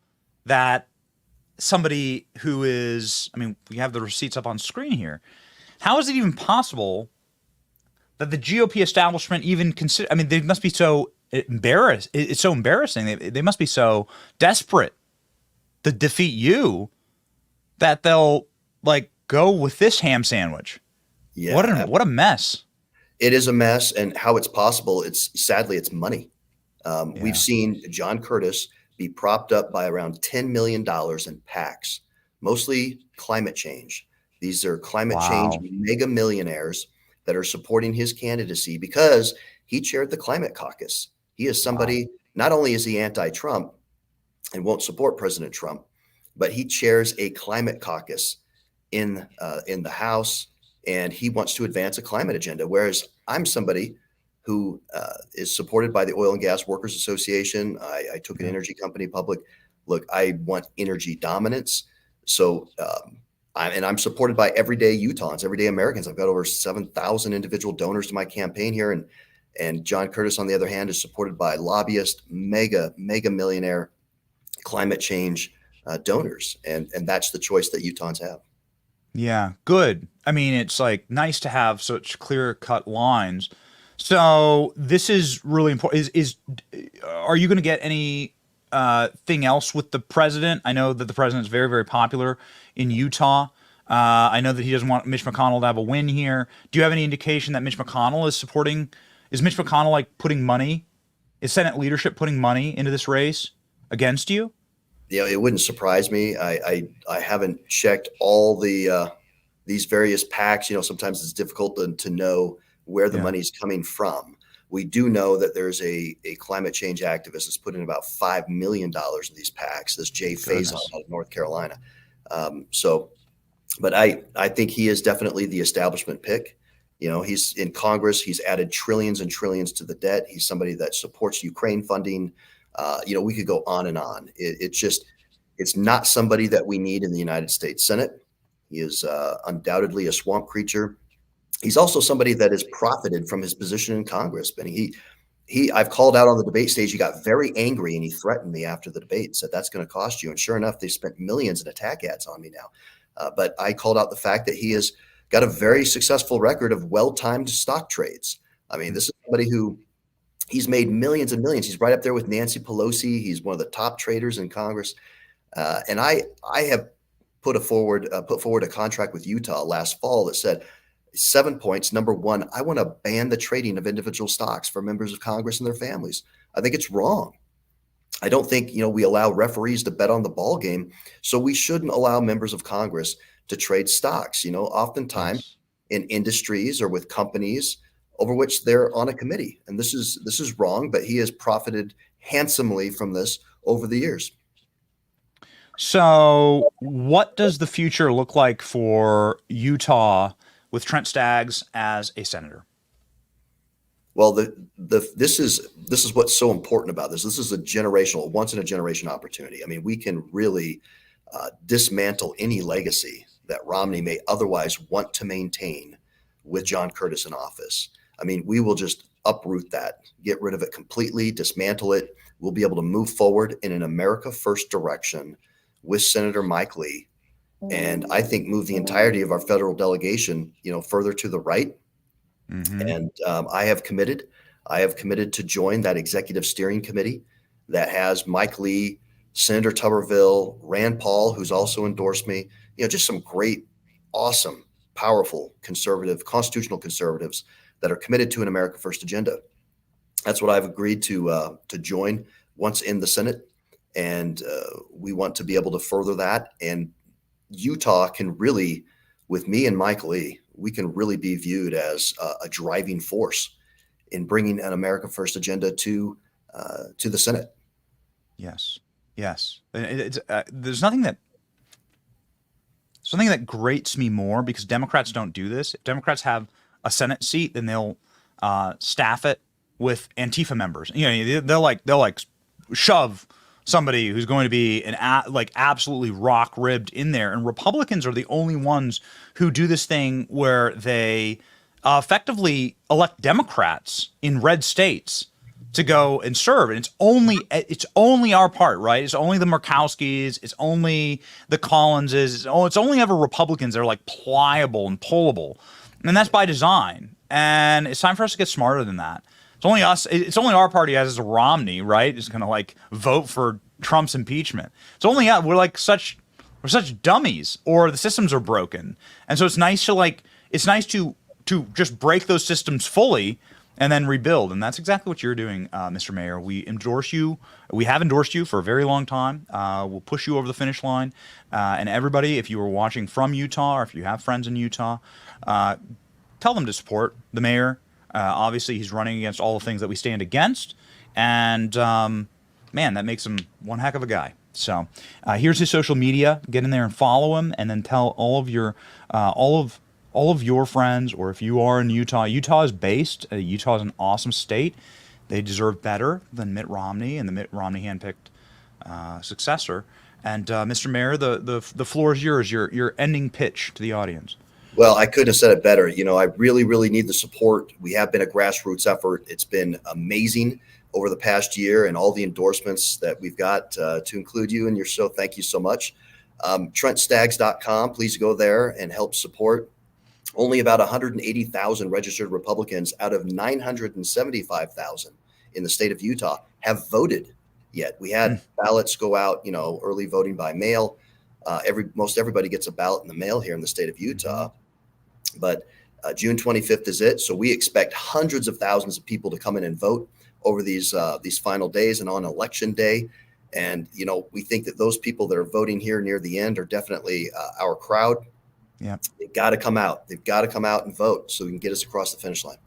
that somebody who is, I mean, we have the receipts up on screen here. How is it even possible that the GOP establishment even consider, I mean, they must be so embarrassed. It's so embarrassing. They must be so desperate to defeat you that they'll like go with this ham sandwich. Yeah. What a mess. It is a mess, and how it's possible, sadly it's money. We've seen John Curtis be propped up by around $10 million in PACs, mostly climate change. These are climate change mega millionaires that are supporting his candidacy because he chaired the climate caucus. He is somebody, not only is he anti-Trump and won't support President Trump, but he chairs a climate caucus in the House, and he wants to advance a climate agenda. Whereas I'm somebody who is supported by the Oil and Gas Workers Association. I took an energy company public. Look, I want energy dominance. So, I'm supported by everyday Utahns, everyday Americans. I've got over 7,000 individual donors to my campaign here. And John Curtis, on the other hand, is supported by lobbyist, mega millionaire climate change donors. And that's the choice that Utahns have. Yeah, good. I mean, it's like nice to have such clear-cut lines. So this is really important. Are you going to get any thing else with the president? I know that the president is very, very popular in Utah. I know that he doesn't want Mitch McConnell to have a win here. Do you have any indication that Mitch McConnell is supporting? Is Mitch McConnell like putting money? Is Senate leadership putting money into this race against you? Yeah, it wouldn't surprise me. I haven't checked all the these various PACs. You know, sometimes it's difficult to know where the money's coming from. We do know that there's a climate change activist that's put in about $5 million in these PACs. This Jay Faison out of North Carolina. But I think he is definitely the establishment pick. You know, he's in Congress. He's added trillions and trillions to the debt. He's somebody that supports Ukraine funding. You know, we could go on and on. It's not somebody that we need in the United States Senate. He is undoubtedly a swamp creature. He's also somebody that has profited from his position in Congress. But I've called out on the debate stage. He got very angry and he threatened me after the debate, said that's going to cost you. And sure enough, they spent millions in attack ads on me now. But I called out the fact that he has got a very successful record of well-timed stock trades. I mean, this is somebody who he's made millions and millions. He's right up there with Nancy Pelosi. He's one of the top traders in Congress. And I have put forward a contract with Utah last fall that said 7 points. Number one, I want to ban the trading of individual stocks for members of Congress and their families. I think it's wrong. I don't think, we allow referees to bet on the ball game. So we shouldn't allow members of Congress to trade stocks, oftentimes in industries or with companies over which they're on a committee. And this is wrong, but he has profited handsomely from this over the years. So what does the future look like for Utah with Trent Staggs as a senator? Well, this is what's so important about this. This is a once in a generation opportunity. I mean, we can really dismantle any legacy that Romney may otherwise want to maintain with John Curtis in office. I mean, we will just uproot that, get rid of it completely, dismantle it. We'll be able to move forward in an America First direction with Senator Mike Lee. And I think move the entirety of our federal delegation, further to the right. Mm-hmm. And I have committed I have committed to join that executive steering committee that has Mike Lee, Senator Tuberville, Rand Paul, who's also endorsed me, just some great, awesome, powerful constitutional conservatives that are committed to an America First agenda. That's what I've agreed to join once in the Senate. And we want to be able to further that. And Utah can really, with me and Mike Lee, we can really be viewed as a driving force in bringing an America First agenda to the Senate. Yes. There's nothing that grates me more, because Democrats don't do this. If Democrats have a Senate seat, then they'll staff it with Antifa members. They'll like shove somebody who's going to be absolutely rock ribbed in there. And Republicans are the only ones who do this thing where they effectively elect Democrats in red states to go and serve. And it's only our part, right? It's only the Murkowskis. It's only the Collinses. It's only ever Republicans that are like pliable and pullable. And that's by design. And it's time for us to get smarter than that. It's only us. It's only our party as a Romney, right? Is going to like vote for Trump's impeachment. It's only us. We're such dummies, or the systems are broken. And so it's nice to just break those systems fully and then rebuild. And that's exactly what you're doing, Mr. Mayor. We endorse you. We have endorsed you for a very long time. We'll push you over the finish line. And everybody, if you are watching from Utah, or if you have friends in Utah, tell them to support the mayor. Obviously, he's running against all the things that we stand against. And, man, that makes him one heck of a guy. So here's his social media. Get in there and follow him, and then tell all of your friends, or if you are in Utah. Utah is based. Utah is an awesome state. They deserve better than Mitt Romney and the Mitt Romney handpicked successor. And Mr. Mayor, the floor is yours. Your ending pitch to the audience. Well, I couldn't have said it better. I really, really need the support. We have been a grassroots effort. It's been amazing over the past year, and all the endorsements that we've got to include you in your show. Thank you so much. TrentStaggs.com. Please go there and help support. Only about 180,000 registered Republicans out of 975,000 in the state of Utah have voted yet. We had ballots go out, early voting by mail. Most everybody gets a ballot in the mail here in the state of Utah. But June 25th is it. So we expect hundreds of thousands of people to come in and vote over these final days and on election day. And, we think that those people that are voting here near the end are definitely our crowd. Yeah. They've got to come out. They've got to come out and vote so we can get us across the finish line.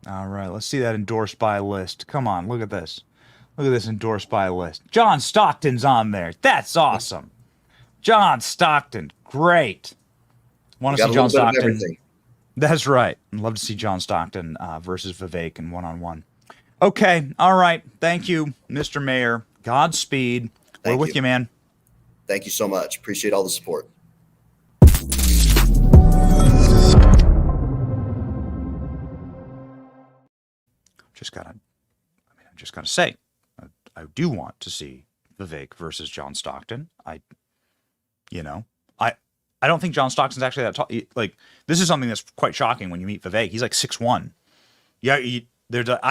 All right. Let's see that endorsed by list. Come on. Look at this. Look at this endorsed by list. John Stockton's on there. That's awesome. John Stockton. Great. Want to see John Stockton. That's right. I'd love to see John Stockton versus Vivek in one-on-one. Okay. All right. Thank you, Mr. Mayor. Godspeed. We're with you, man. Thank you so much. Appreciate all the support. I just gotta say, I do want to see Vivek versus John Stockton. I don't think John Stockton's actually that tall. This is something that's quite shocking when you meet Vivek. He's like 6'1". Yeah, I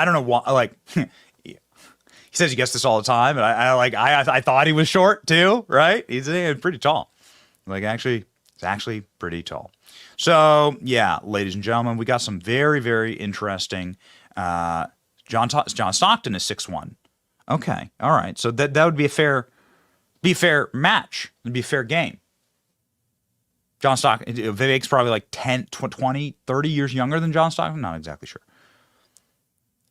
don't know why. He says he gets this all the time, and I thought he was short too, right? He's pretty tall. He's actually pretty tall. So yeah, ladies and gentlemen, we got some very, very interesting. John Stockton is 6'1". Okay, all right. So that would be a fair match. It'd be a fair game. John Stockton, Vivek's probably like 10, 20, 30 years younger than John Stockton. Not exactly sure,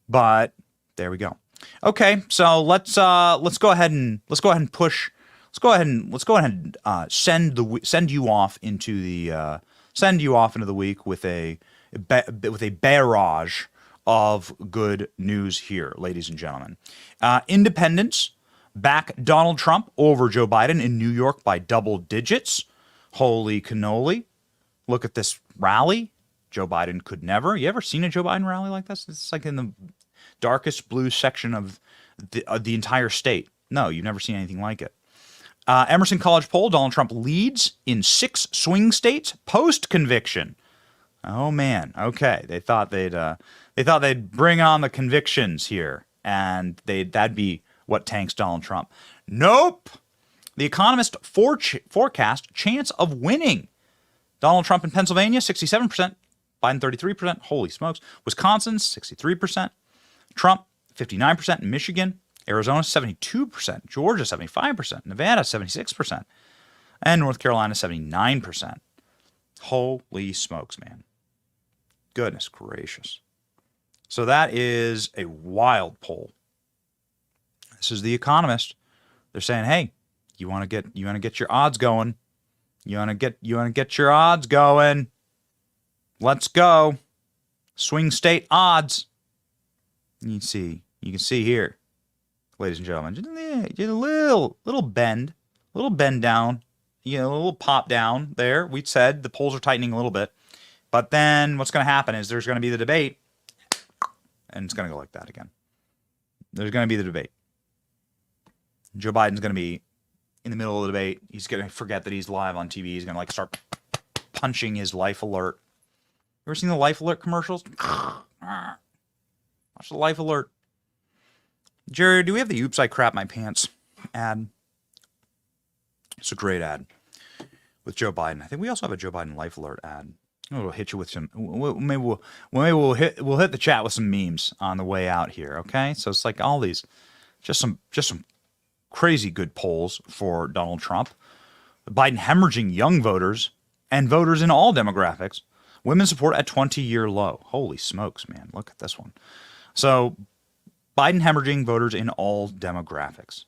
but there we go. Okay, so let's go ahead and push. Let's go ahead and send you off into the week with a barrage of good news here, ladies and gentlemen. Independents back Donald Trump over Joe Biden in New York by double digits. Holy cannoli. Look at this rally. Joe Biden could never. You ever seen a Joe Biden rally like this? It's like in the darkest blue section of the entire state. No, you've never seen anything like it. Emerson College poll, Donald Trump leads in 6 swing states post-conviction. Oh, man. Okay. They thought they'd They thought they'd bring on the convictions here, and that'd be what tanks Donald Trump. Nope. The Economist forecast chance of winning. Donald Trump in Pennsylvania, 67%. Biden, 33%. Holy smokes. Wisconsin, 63%. Trump, 59% in Michigan. Arizona, 72%. Georgia, 75%. Nevada, 76%. And North Carolina, 79%. Holy smokes, man. Goodness gracious. So that is a wild poll. This is The Economist. They're saying, hey, you want to get your odds going. You want to get your odds going. Let's go. Swing state odds. You can see here, ladies and gentlemen, just a little bend down, a little pop down there. We said the polls are tightening a little bit, but then what's going to happen is there's going to be the debate, and it's going to go like that again. There's going to be the debate. Joe Biden's going to be in the middle of the debate. He's going to forget that he's live on TV. He's going to start punching his Life Alert. You ever seen the Life Alert commercials? Watch the Life Alert. Jerry, do we have the Oops, I Crap My Pants ad? It's a great ad with Joe Biden. I think we also have a Joe Biden Life Alert ad. We'll hit you with some. Maybe we'll hit the chat with some memes on the way out here. Okay, so it's like all these, just some crazy good polls for Donald Trump. Biden hemorrhaging young voters and voters in all demographics. Women's support at 20-year low. Holy smokes, man! Look at this one. So Biden hemorrhaging voters in all demographics.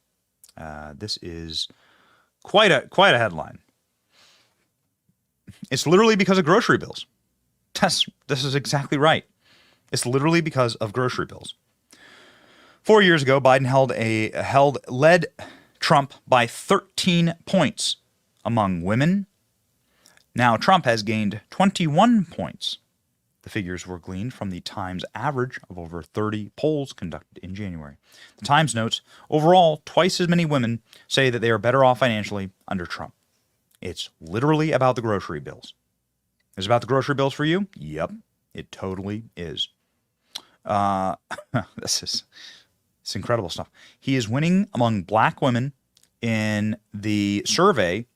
This is quite a headline. It's literally because of grocery bills. This is exactly right. It's literally because of grocery bills. 4 years ago, Biden led Trump by 13 points among women. Now Trump has gained 21 points. The figures were gleaned from the Times average of over 30 polls conducted in January. The Times notes, overall, twice as many women say that they are better off financially under Trump. It's literally about the grocery bills. Is it about the grocery bills for you? Yep, it totally is. It's incredible stuff. He is winning among black women in the survey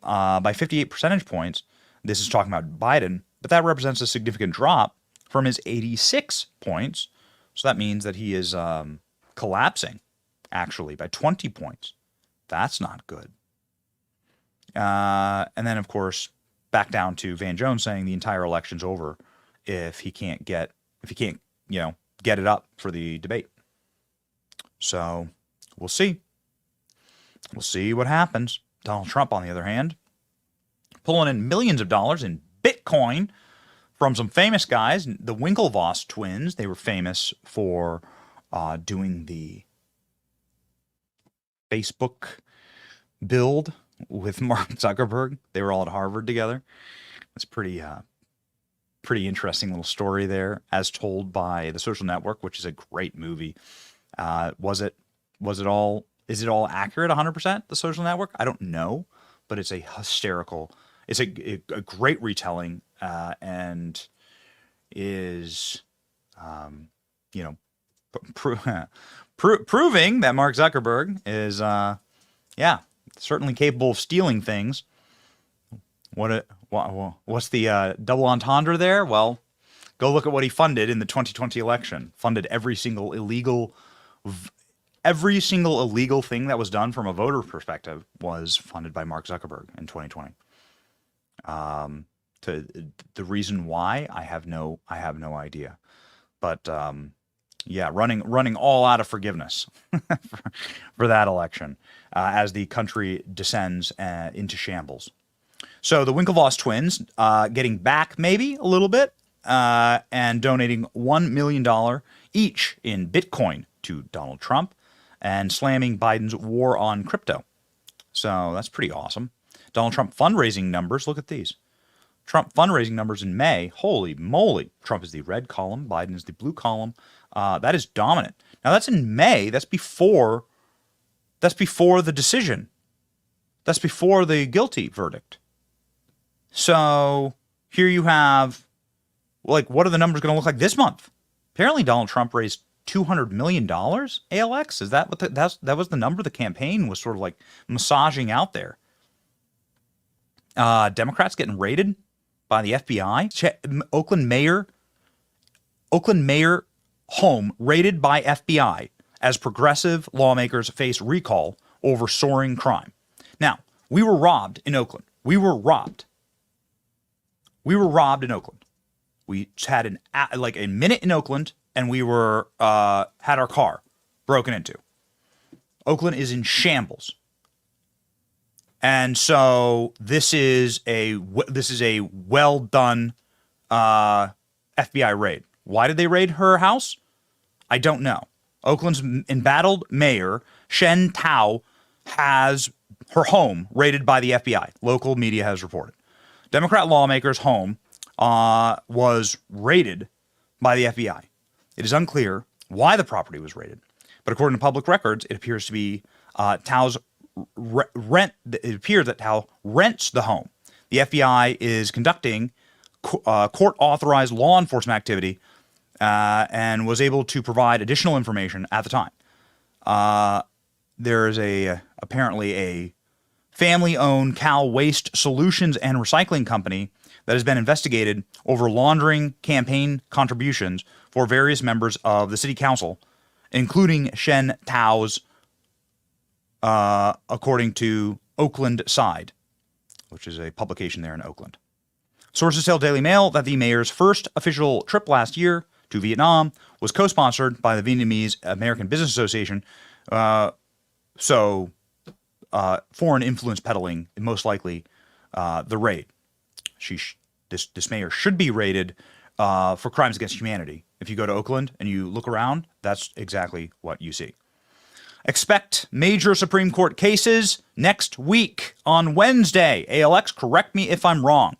by 58 percentage points. This is talking about Biden, but that represents a significant drop from his 86 points. So that means that he is collapsing, actually, by 20 points. That's not good. And then, of course, back down to Van Jones saying the entire election's over if he can't get it up for the debate. So we'll see. We'll see what happens. Donald Trump, on the other hand, pulling in millions of dollars in Bitcoin from some famous guys, the Winklevoss twins. They were famous for doing the Facebook build with Mark Zuckerberg. They were all at Harvard together. It's pretty interesting little story there, as told by The Social Network, which is a great movie. Is it all accurate 100%, The Social Network? I don't know, but it's a great retelling, and is, proving that Mark Zuckerberg is, certainly capable of stealing things. What's the double entendre there? Well, go look at what he funded in the 2020 election. Funded every single illegal thing that was done from a voter perspective was funded by Mark Zuckerberg in 2020. The reason why, I have no idea. But running all out of forgiveness for that election as the country descends into shambles. So the Winklevoss twins getting back maybe a little bit and donating $1 million each in Bitcoin to Donald Trump and slamming Biden's war on crypto. So that's pretty awesome. Donald Trump fundraising numbers. Look at these. Trump fundraising numbers in May. Holy moly. Trump is the red column. Biden is the blue column. That is dominant. Now that's in May. That's before the decision. That's before the guilty verdict. So here you have, what are the numbers going to look like this month? Apparently, Donald Trump raised $200 million. ALX, is that what that was the number the campaign was sort of like massaging out there? Democrats getting raided by the FBI. Oakland mayor home raided by FBI as progressive lawmakers face recall over soaring crime. Now, we were robbed in Oakland. We were robbed in Oakland. We had a minute in Oakland, and we were had our car broken into. Oakland is in shambles, and so this is a well done FBI raid. Why did they raid her house? I don't know. Oakland's embattled mayor Shen Tao has her home raided by the FBI. Local media has reported. Democrat lawmaker's home was raided by the FBI. It is unclear why the property was raided, but according to public records, it appears to be Tao's rent. It appears that Tao rents the home. The FBI is conducting court-authorized law enforcement activity and was able to provide additional information at the time. There is apparently a family-owned Cal Waste Solutions and Recycling Company that has been investigated over laundering campaign contributions for various members of the city council, including Shen Tao's, according to Oakland Side, which is a publication there in Oakland. Sources tell Daily Mail that the mayor's first official trip last year to Vietnam was co-sponsored by the Vietnamese American Business Association. So foreign influence peddling, most likely the raid. This mayor should be raided for crimes against humanity. If you go to Oakland and you look around, that's exactly what you see. Expect major Supreme Court cases next week on Wednesday. ALX, correct me if I'm wrong.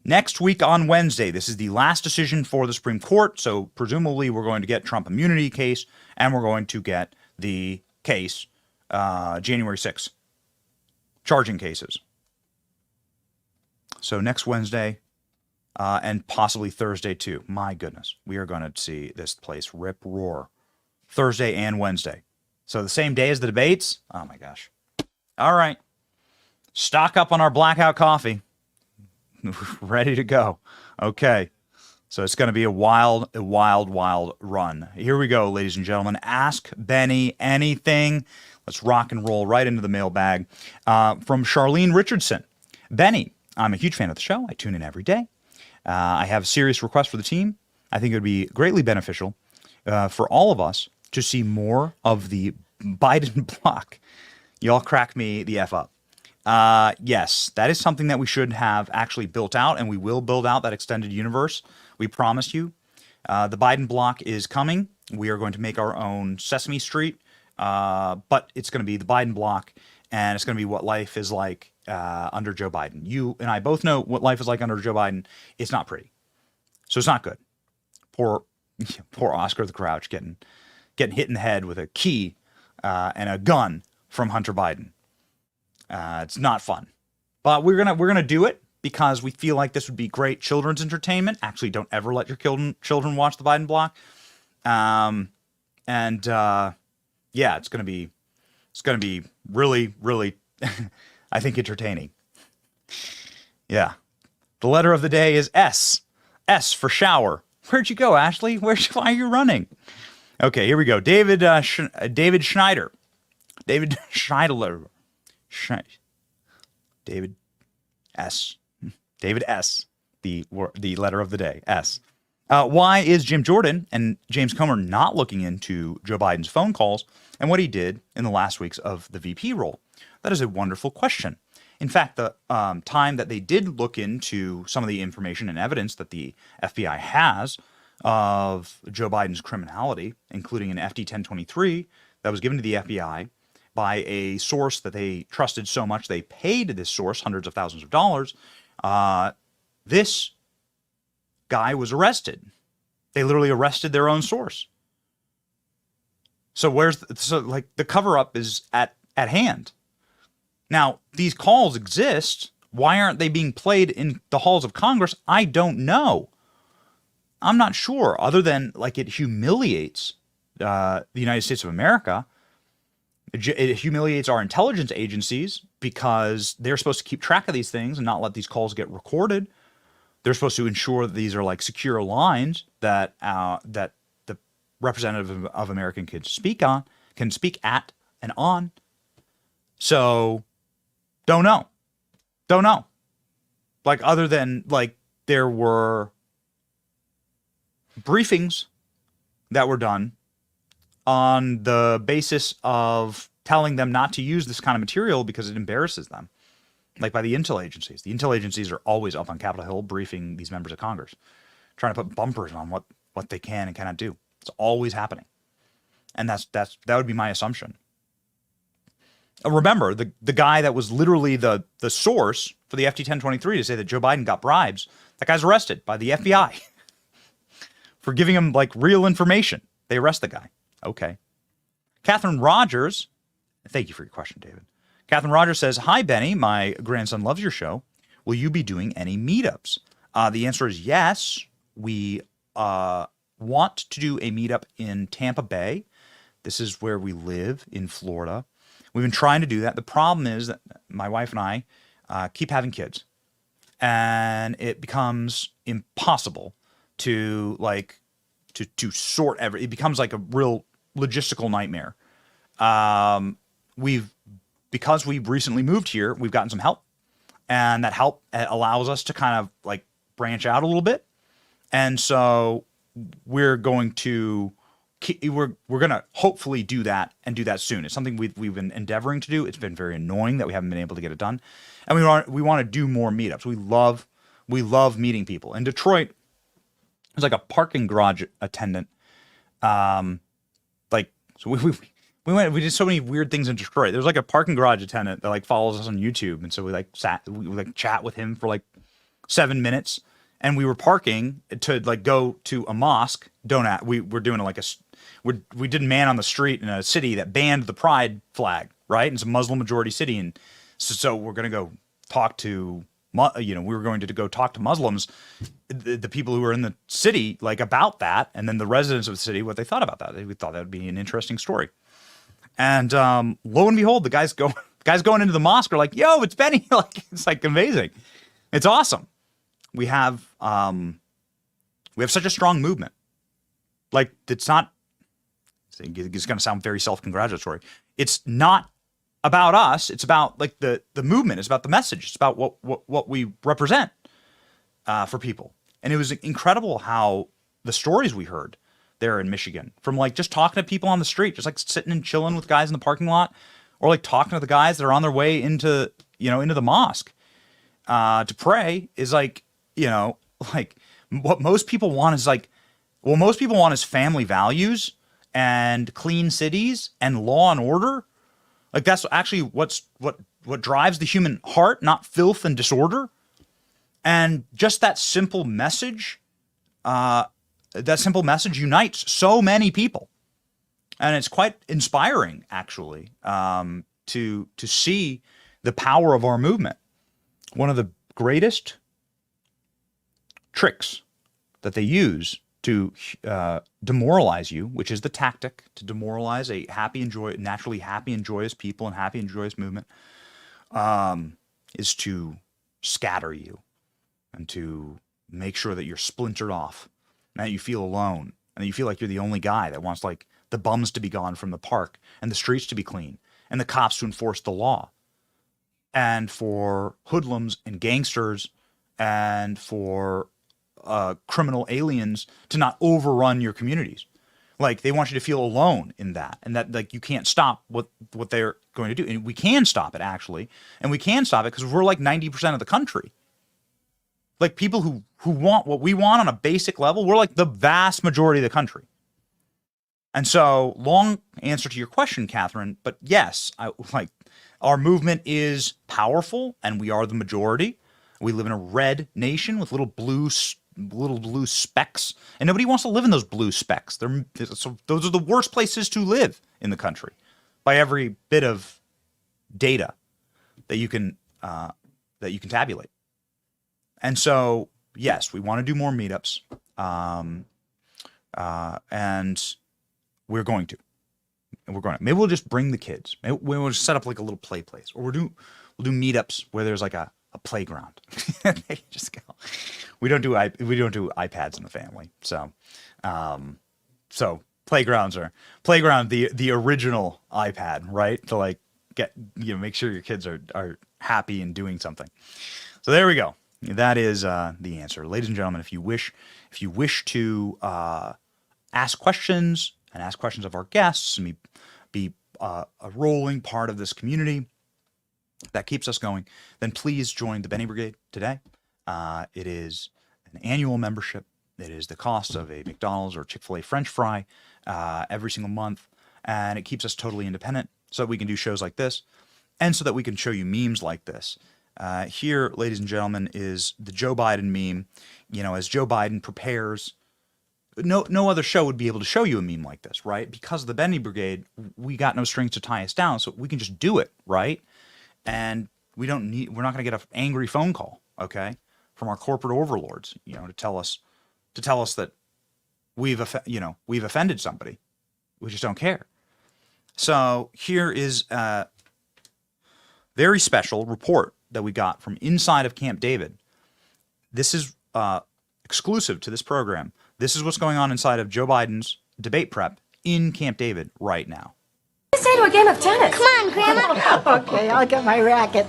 Next week on Wednesday, this is the last decision for the Supreme Court, so presumably we're going to get Trump immunity case, and we're going to get the case January 6th, charging cases. So next Wednesday, and possibly Thursday too. My goodness, we are going to see this place rip roar. Thursday and Wednesday. So the same day as the debates? Oh my gosh. All right. Stock up on our blackout coffee. Ready to go. Okay. So it's going to be a wild run. Here we go, ladies and gentlemen. Ask Benny anything. Let's rock and roll right into the mailbag. From Charlene Richardson. Benny, I'm a huge fan of the show. I tune in every day. I have a serious request for the team. I think it would be greatly beneficial for all of us to see more of the Biden block. Y'all crack me the F up. Yes, that is something that we should have actually built out, and we will build out that extended universe. We promised you. The Biden block is coming. We are going to make our own Sesame Street, but it's going to be the Biden block, and it's going to be what life is like under Joe Biden. You and I both know what life is like under Joe Biden. It's not pretty. So it's not good. Poor Oscar the Grouch getting hit in the head with a key and a gun from Hunter Biden. It's not fun, but we're gonna do it because we feel like this would be great children's entertainment. Actually, don't ever let your children watch the Biden block. Yeah, it's gonna be really, really, I think, entertaining. Yeah, the letter of the day is S. S for shower. Where'd you go, Ashley? Why are you running? Okay, here we go. David Schneider. David Scheidler. David S. David S. The letter of the day. S. Why is Jim Jordan and James Comer not looking into Joe Biden's phone calls and what he did in the last weeks of the VP role? That is a wonderful question. In fact, the time that they did look into some of the information and evidence that the FBI has of Joe Biden's criminality, including an FD 1023 that was given to the FBI by a source that they trusted so much they paid this source hundreds of thousands of dollars, this guy was arrested. They literally arrested their own source. So the cover-up is at hand. Now, these calls exist. Why aren't they being played in the halls of Congress? I don't know. I'm not sure, other than like it humiliates the United States of America. It humiliates our intelligence agencies because they're supposed to keep track of these things and not let these calls get recorded. They're supposed to ensure that these are like secure lines that that the representative of American can speak at and on. So, don't know. Like, other than like there were briefings that were done on the basis of telling them not to use this kind of material because it embarrasses them, like by the intel agencies. The intel agencies are always up on Capitol Hill briefing these members of Congress, trying to put bumpers on what they can and cannot do. It's always happening. And that would be my assumption. Remember, the guy that was literally the source for the FT-1023 to say that Joe Biden got bribes, that guy's arrested by the FBI for giving him like real information. They arrest the guy. Okay. Catherine Rogers, thank you for your question, David. Catherine Rogers says, "Hi, Benny. My grandson loves your show. Will you be doing any meetups?" The answer is yes. We want to do a meetup in Tampa Bay. This is where we live in Florida. We've been trying to do that. The problem is that my wife and I keep having kids, and it becomes impossible to to sort every. It becomes like a real logistical nightmare. Because we've recently moved here, we've gotten some help, and that help allows us to kind of like branch out a little bit. And so we're going to hopefully do that and do that soon. It's something we've been endeavoring to do. It's been very annoying that we haven't been able to get it done, and we want to do more meetups. We love meeting people. In Detroit, there's like a parking garage attendant. We did so many weird things in Detroit. There's like a parking garage attendant that like follows us on YouTube, and so we chat with him for like 7 minutes, and we were parking to like go to a mosque. We did man on the street in a city that banned the pride flag, right? It's a Muslim majority city, and so we're gonna go talk to we were going to go talk to Muslims, the people who were in the city, like about that, and then the residents of the city, what they thought about that. We thought that would be an interesting story. And lo and behold, the guys going into the mosque are like, "Yo, it's Benny!" Like, it's like amazing. It's awesome. We have such a strong movement. Like, it's not. It's going to sound very self-congratulatory. It's not about us. It's about like the movement. It's about the message. It's about what we represent for people. And it was incredible how the stories we heard there in Michigan, from like just talking to people on the street, just like sitting and chilling with guys in the parking lot, or like talking to the guys that are on their way into the mosque to pray, is like, like what most people want is like, well, most people want is family values and clean cities and law and order. Like, that's actually what drives the human heart, not filth and disorder. And just that simple message, unites so many people, and it's quite inspiring, actually, to see the power of our movement. One of the greatest tricks that they use to demoralize you, which is the tactic to demoralize a naturally happy and joyous people and happy and joyous movement, is to scatter you and to make sure that you're splintered off, and that you feel alone, and that you feel like you're the only guy that wants like the bums to be gone from the park and the streets to be clean and the cops to enforce the law, and for hoodlums and gangsters and for criminal aliens to not overrun your communities. Like, they want you to feel alone in that, and that like you can't stop what they're going to do. And we can stop it, actually, and we can stop it because we're like 90% of the country. Like, people who want what we want on a basic level, we're like the vast majority of the country. And so, long answer to your question, Catherine, but yes, our movement is powerful, and we are the majority. We live in a red nation with little blue specks, and nobody wants to live in those blue specks. So those are the worst places to live in the country, by every bit of data that you can tabulate. And so, yes, we want to do more meetups. And we're going to. Maybe we'll just bring the kids. Maybe we'll just set up like a little play place, or we'll do meetups where there's like a playground. They just go. We don't do iPads in the family, so playground the original iPad, right? To like make sure your kids are happy and doing something. So there we go. That is the answer, ladies and gentlemen. If you wish to ask questions of our guests and be a rolling part of this community that keeps us going, then please join the Benny Brigade today. It is an annual membership. It is the cost of a McDonald's or Chick-fil-A French fry every single month, and it keeps us totally independent so that we can do shows like this and so that we can show you memes like this. Here, ladies and gentlemen, is the Joe Biden meme. As Joe Biden prepares, no other show would be able to show you a meme like this, right? Because of the Benny Brigade, we got no strings to tie us down, so we can just do it, right? And we're not going to get an angry phone call, okay, from our corporate overlords, to tell us that we've offended somebody. We just don't care. So here is a very special report that we got from inside of Camp David. This is exclusive to this program. This is what's going on inside of Joe Biden's debate prep in Camp David right now. Say to a game of tennis. Come on, Grandma. Okay, I'll get my racket.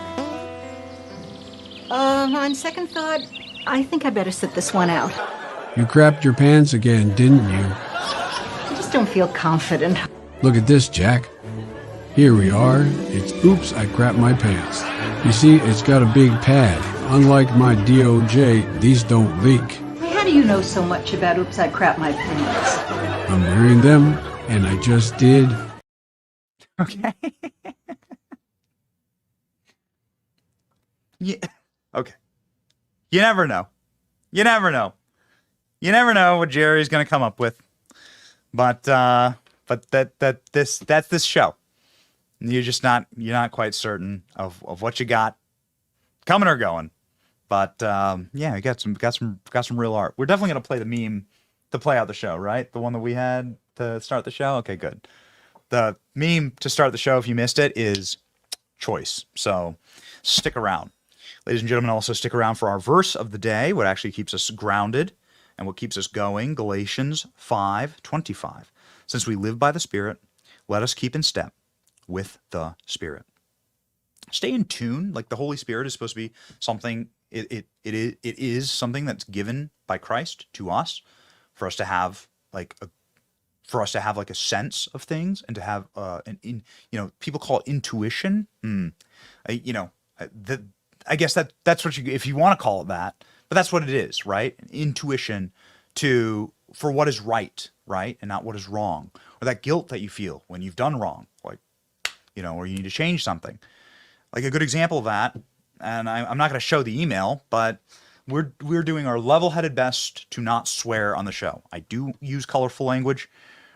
On second thought, I think I better sit this one out. You crapped your pants again, didn't you? I just don't feel confident. Look at this, Jack. Here we are. It's oops, I crapped my pants. You see, it's got a big pad. Unlike my DOJ, these don't leak. How do you know so much about oops, I crap my pants? I'm wearing them, and I just did. Okay. Yeah. Okay. You never know. You never know. You never know what Jerry's going to come up with. But that's this show. You're not quite certain of what you got coming or going. But yeah, we got some real art. We're definitely going to play the meme to play out the show, right? The one that we had to start the show. Okay, good. The meme to start the show, if you missed it, is choice. So stick around. Ladies and gentlemen, also stick around for our verse of the day, what actually keeps us grounded and what keeps us going. Galatians 5:25. Since we live by the Spirit, let us keep in step with the Spirit. Stay in tune. Like the Holy Spirit is supposed to be something, it is something that's given by Christ to us for us to have like a sense of things and to have people call it intuition. I guess that's what if you want to call it that, but that's what it is, right? Intuition for what is right, and not what is wrong, or that guilt that you feel when you've done wrong, or you need to change something. Like a good example of that, and I'm not going to show the email, but we're doing our level-headed best to not swear on the show. I do use colorful language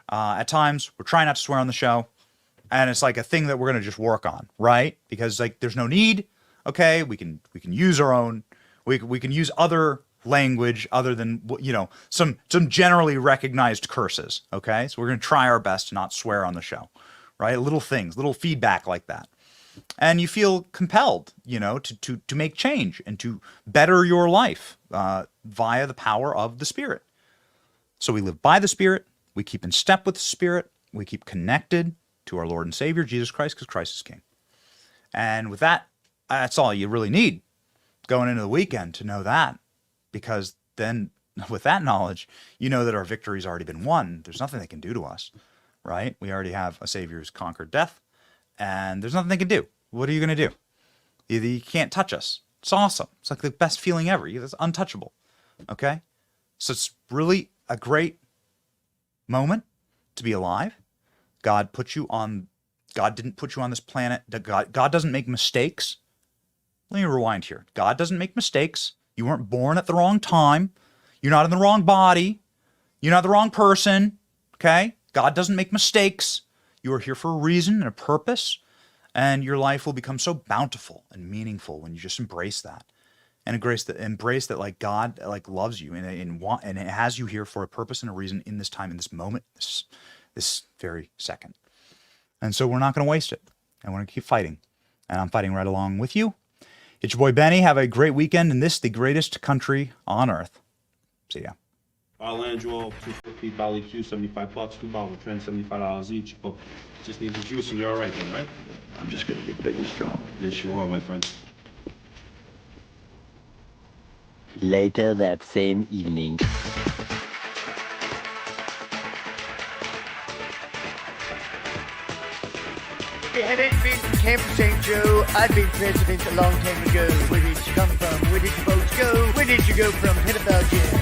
at times. We're trying not to swear on the show, and it's like a thing that we're going to just work on, right? Because like there's no need. Okay, we can use our own. We can use other language other than some generally recognized curses. Okay, so we're going to try our best to not swear on the show, right? Little things, little feedback like that, and you feel compelled, to make change and to better your life via the power of the Spirit. So we live by the Spirit. We keep in step with the Spirit. We keep connected to our Lord and Savior Jesus Christ, because Christ is King. And with that, that's all you really need going into the weekend to know that, because then with that knowledge, you know that our victory's already been won. There's nothing they can do to us, right? We already have a Savior who's conquered death, and there's nothing they can do. What are you going to do? You can't touch us. It's awesome. It's like the best feeling ever. It's untouchable. Okay? So it's really a great moment to be alive. God didn't put you on this planet. God doesn't make mistakes. Let me rewind here. God doesn't make mistakes. You weren't born at the wrong time. You're not in the wrong body. You're not the wrong person. Okay? God doesn't make mistakes. You are here for a reason and a purpose, and your life will become so bountiful and meaningful when you just embrace that and embrace that like God like loves you and it has you here for a purpose and a reason in this time, in this moment, this very second. And so we're not going to waste it, and we're going to keep fighting. And I'm fighting right along with you. It's your boy Benny. Have a great weekend in this, the greatest country on earth. See ya. I'll land you all 250 Bali Q, $75, 2 bottle trend, $75 each. But just need the juice and you're all right then, right? I'm just going to get big and strong. Yes, you are, my friend. Later that same evening. Had it been Camp St. Joe, I'd been president a long time ago. Where did you come from? Where did your votes go? Where did you go from? Pedophile jail.